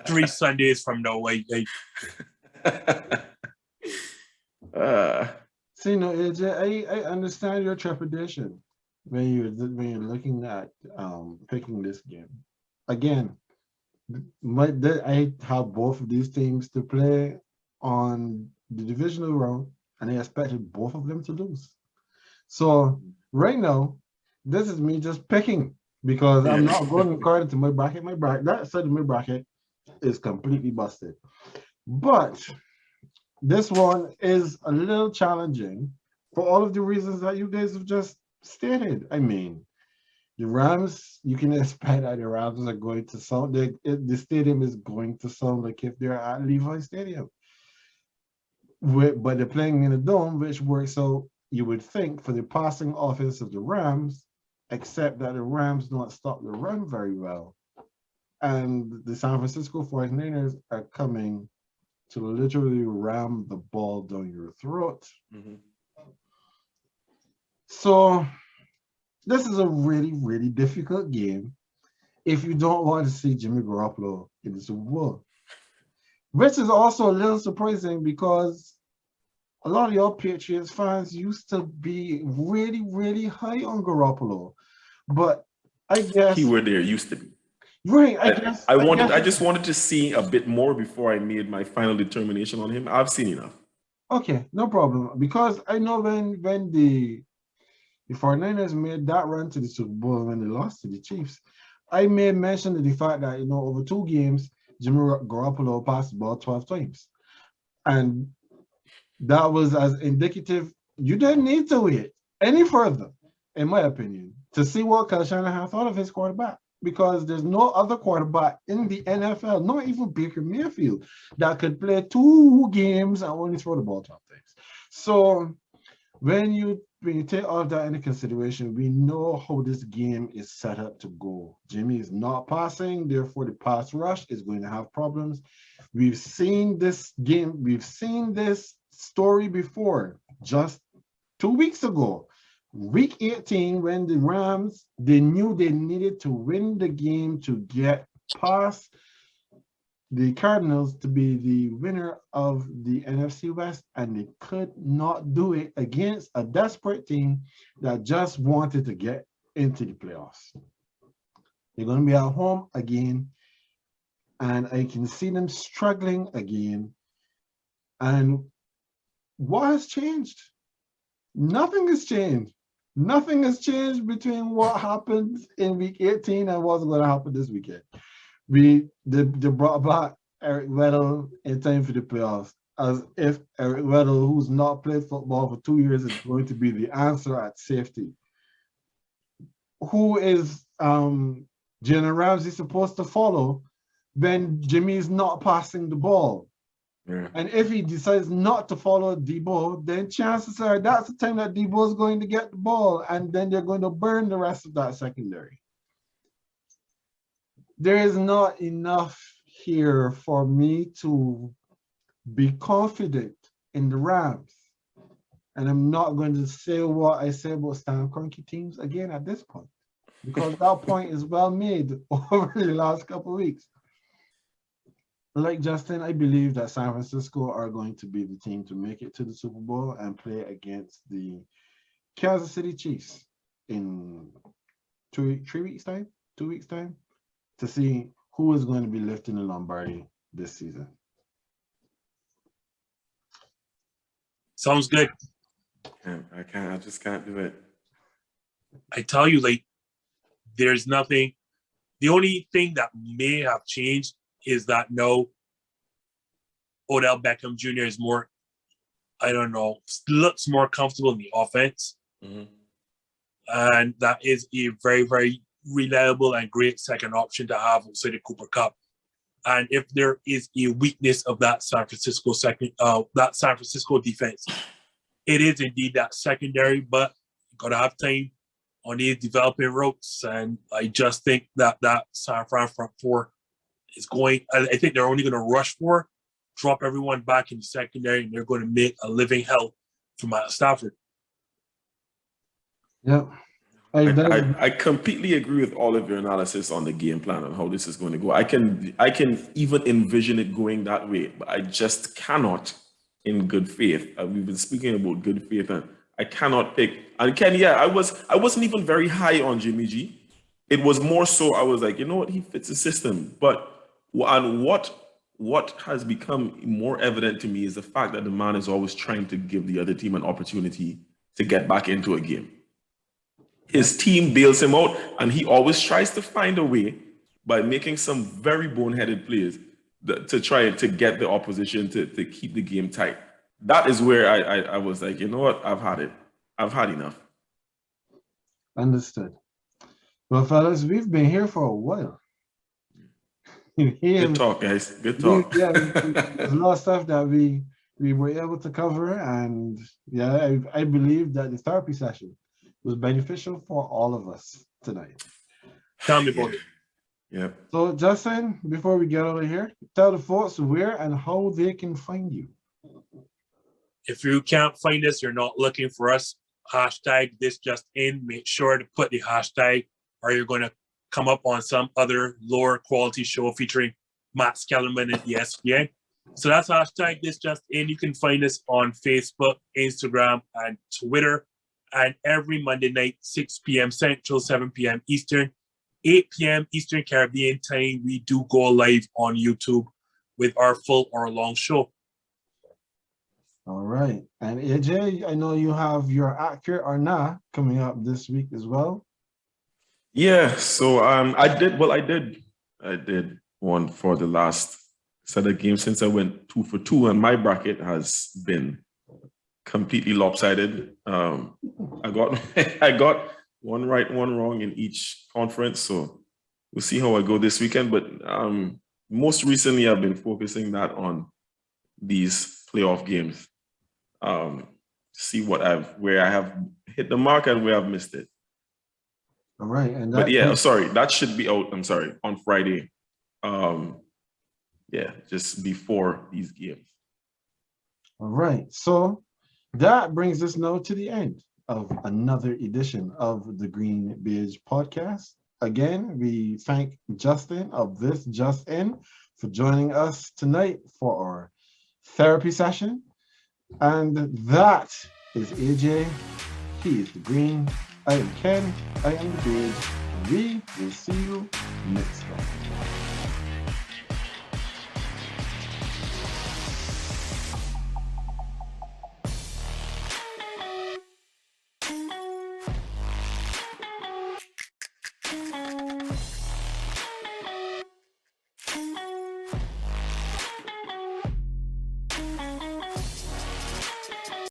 3 Sundays from now. See, no, AJ, I understand your trepidation when you're looking at picking this game. Again, I have both of these teams to play on the divisional round, and I expected both of them to lose. So right now, this is me just picking because I'm not going according to my bracket. That side of my bracket is completely busted. But this one is a little challenging for all of the reasons that you guys have just stated. I mean, the Rams, you can expect that the Rams are going to sound, the stadium is going to sound like if they're at Levi Stadium. But they're playing in a dome, which works out, you would think, for the passing offense of the Rams, except that the Rams don't stop the run very well. And the San Francisco 49ers are coming to literally ram the ball down your throat. Mm-hmm. So this is a really, really difficult game if you don't want to see Jimmy Garoppolo in the Super Bowl. Which is also a little surprising because a lot of your Patriots fans used to be really, really high on Garoppolo. But I guess keyword there, used to be. Right, I just wanted to see a bit more before I made my final determination on him. I've seen enough. Okay, no problem. Because I know when the 49ers made that run to the Super Bowl when they lost to the Chiefs, I made mention of the fact that, over 2 games, Jimmy Garoppolo passed the ball 12 times. And that was as indicative. You didn't need to wait any further, in my opinion, to see what Kyle Shanahan thought of his quarterback. Because there's no other quarterback in the NFL, not even Baker Mayfield, that could play 2 games and only throw the ball 12 times. So when you take all of that into consideration, we know how this game is set up to go. Jimmy is not passing, therefore the pass rush is going to have problems. We've seen this game, we've seen this story before, just 2 weeks ago. Week 18, when the Rams, they knew they needed to win the game to get past the Cardinals to be the winner of the NFC West, and they could not do it against a desperate team that just wanted to get into the playoffs. They're going to be at home again, and I can see them struggling again. And what has changed? Nothing has changed. Nothing has changed between what happened in week 18 and what's going to happen this weekend. They brought back Eric Weddle in time for the playoffs, as if Eric Weddle, who's not played football for 2 years, is going to be the answer at safety. Who is Jalen Ramsey supposed to follow when Jimmy is not passing the ball? Yeah. And if he decides not to follow Debo, then chances are that's the time that Debo is going to get the ball, and then they're going to burn the rest of that secondary. There is not enough here for me to be confident in the Rams. And I'm not going to say what I say about Stan Kroenke teams again at this point, because that point is well made over the last couple of weeks. Like Justin, I believe that San Francisco are going to be the team to make it to the Super Bowl and play against the Kansas City Chiefs in 2 weeks' time, to see who is going to be lifting the Lombardi this season. Sounds good. I just can't do it. I tell you, like, there's nothing. The only thing that may have changed is that no, Odell Beckham Jr. is more, I don't know, looks more comfortable in the offense. Mm-hmm. And that is a very, very reliable and great second option to have outside of Cooper Kupp. And if there is a weakness of that San Francisco defense, it is indeed that secondary, but you gotta have time on these developing routes. And I just think that San Fran front four is going, I think they're only going to rush for, drop everyone back in the secondary, and they're going to make a living hell from Stafford. Yeah. I completely agree with all of your analysis on the game plan and how this is going to go. I can even envision it going that way, but I just cannot in good faith. We've been speaking about good faith, and I cannot pick. And Ken, I wasn't even very high on Jimmy G. It was more so I was like, you know what, he fits the system. But and what has become more evident to me is the fact that the man is always trying to give the other team an opportunity to get back into a game. His team bails him out, and he always tries to find a way by making some very boneheaded plays to try to get the opposition to keep the game tight. That is where I was like, you know what, I've had it. I've had enough. Understood. Well, fellas, we've been here for a while. Good talk, guys. Good talk. There's a lot of stuff that we were able to cover, and I believe that the therapy session was beneficial for all of us tonight. Tell me about it. Yeah. So, Justin, before we get out of here, tell the folks where and how they can find you. If you can't find us, you're not looking for us, hashtag this just in. Make sure to put the hashtag, or you're going to come up on some other lower quality show featuring Matt Skellerman and ESPN. So that's hashtag this just in. You can find us on Facebook, Instagram, and Twitter. And every Monday night, 6 p.m. Central, 7 p.m. Eastern, 8 p.m. Eastern Caribbean time, we do go live on YouTube with our full or long show. All right. And AJ, I know you have your Accurate or Not coming up this week as well. Yeah, so I did one for the last set of games since I went 2 for 2, and my bracket has been completely lopsided. I got one right, one wrong in each conference, so we'll see how I go this weekend. But most recently, I've been focusing that on these playoff games. see where I have hit the mark and where I've missed it. All right, and But yeah, sorry, that should be out. I'm sorry, on Friday. Yeah, just before these games. All right, so that brings us now to the end of another edition of the GreenBaje podcast. Again, we thank Justin of This Just In for joining us tonight for our therapy session. And that is AJ. He is the Green. I am Ken. I am the Beige. We will see you next time.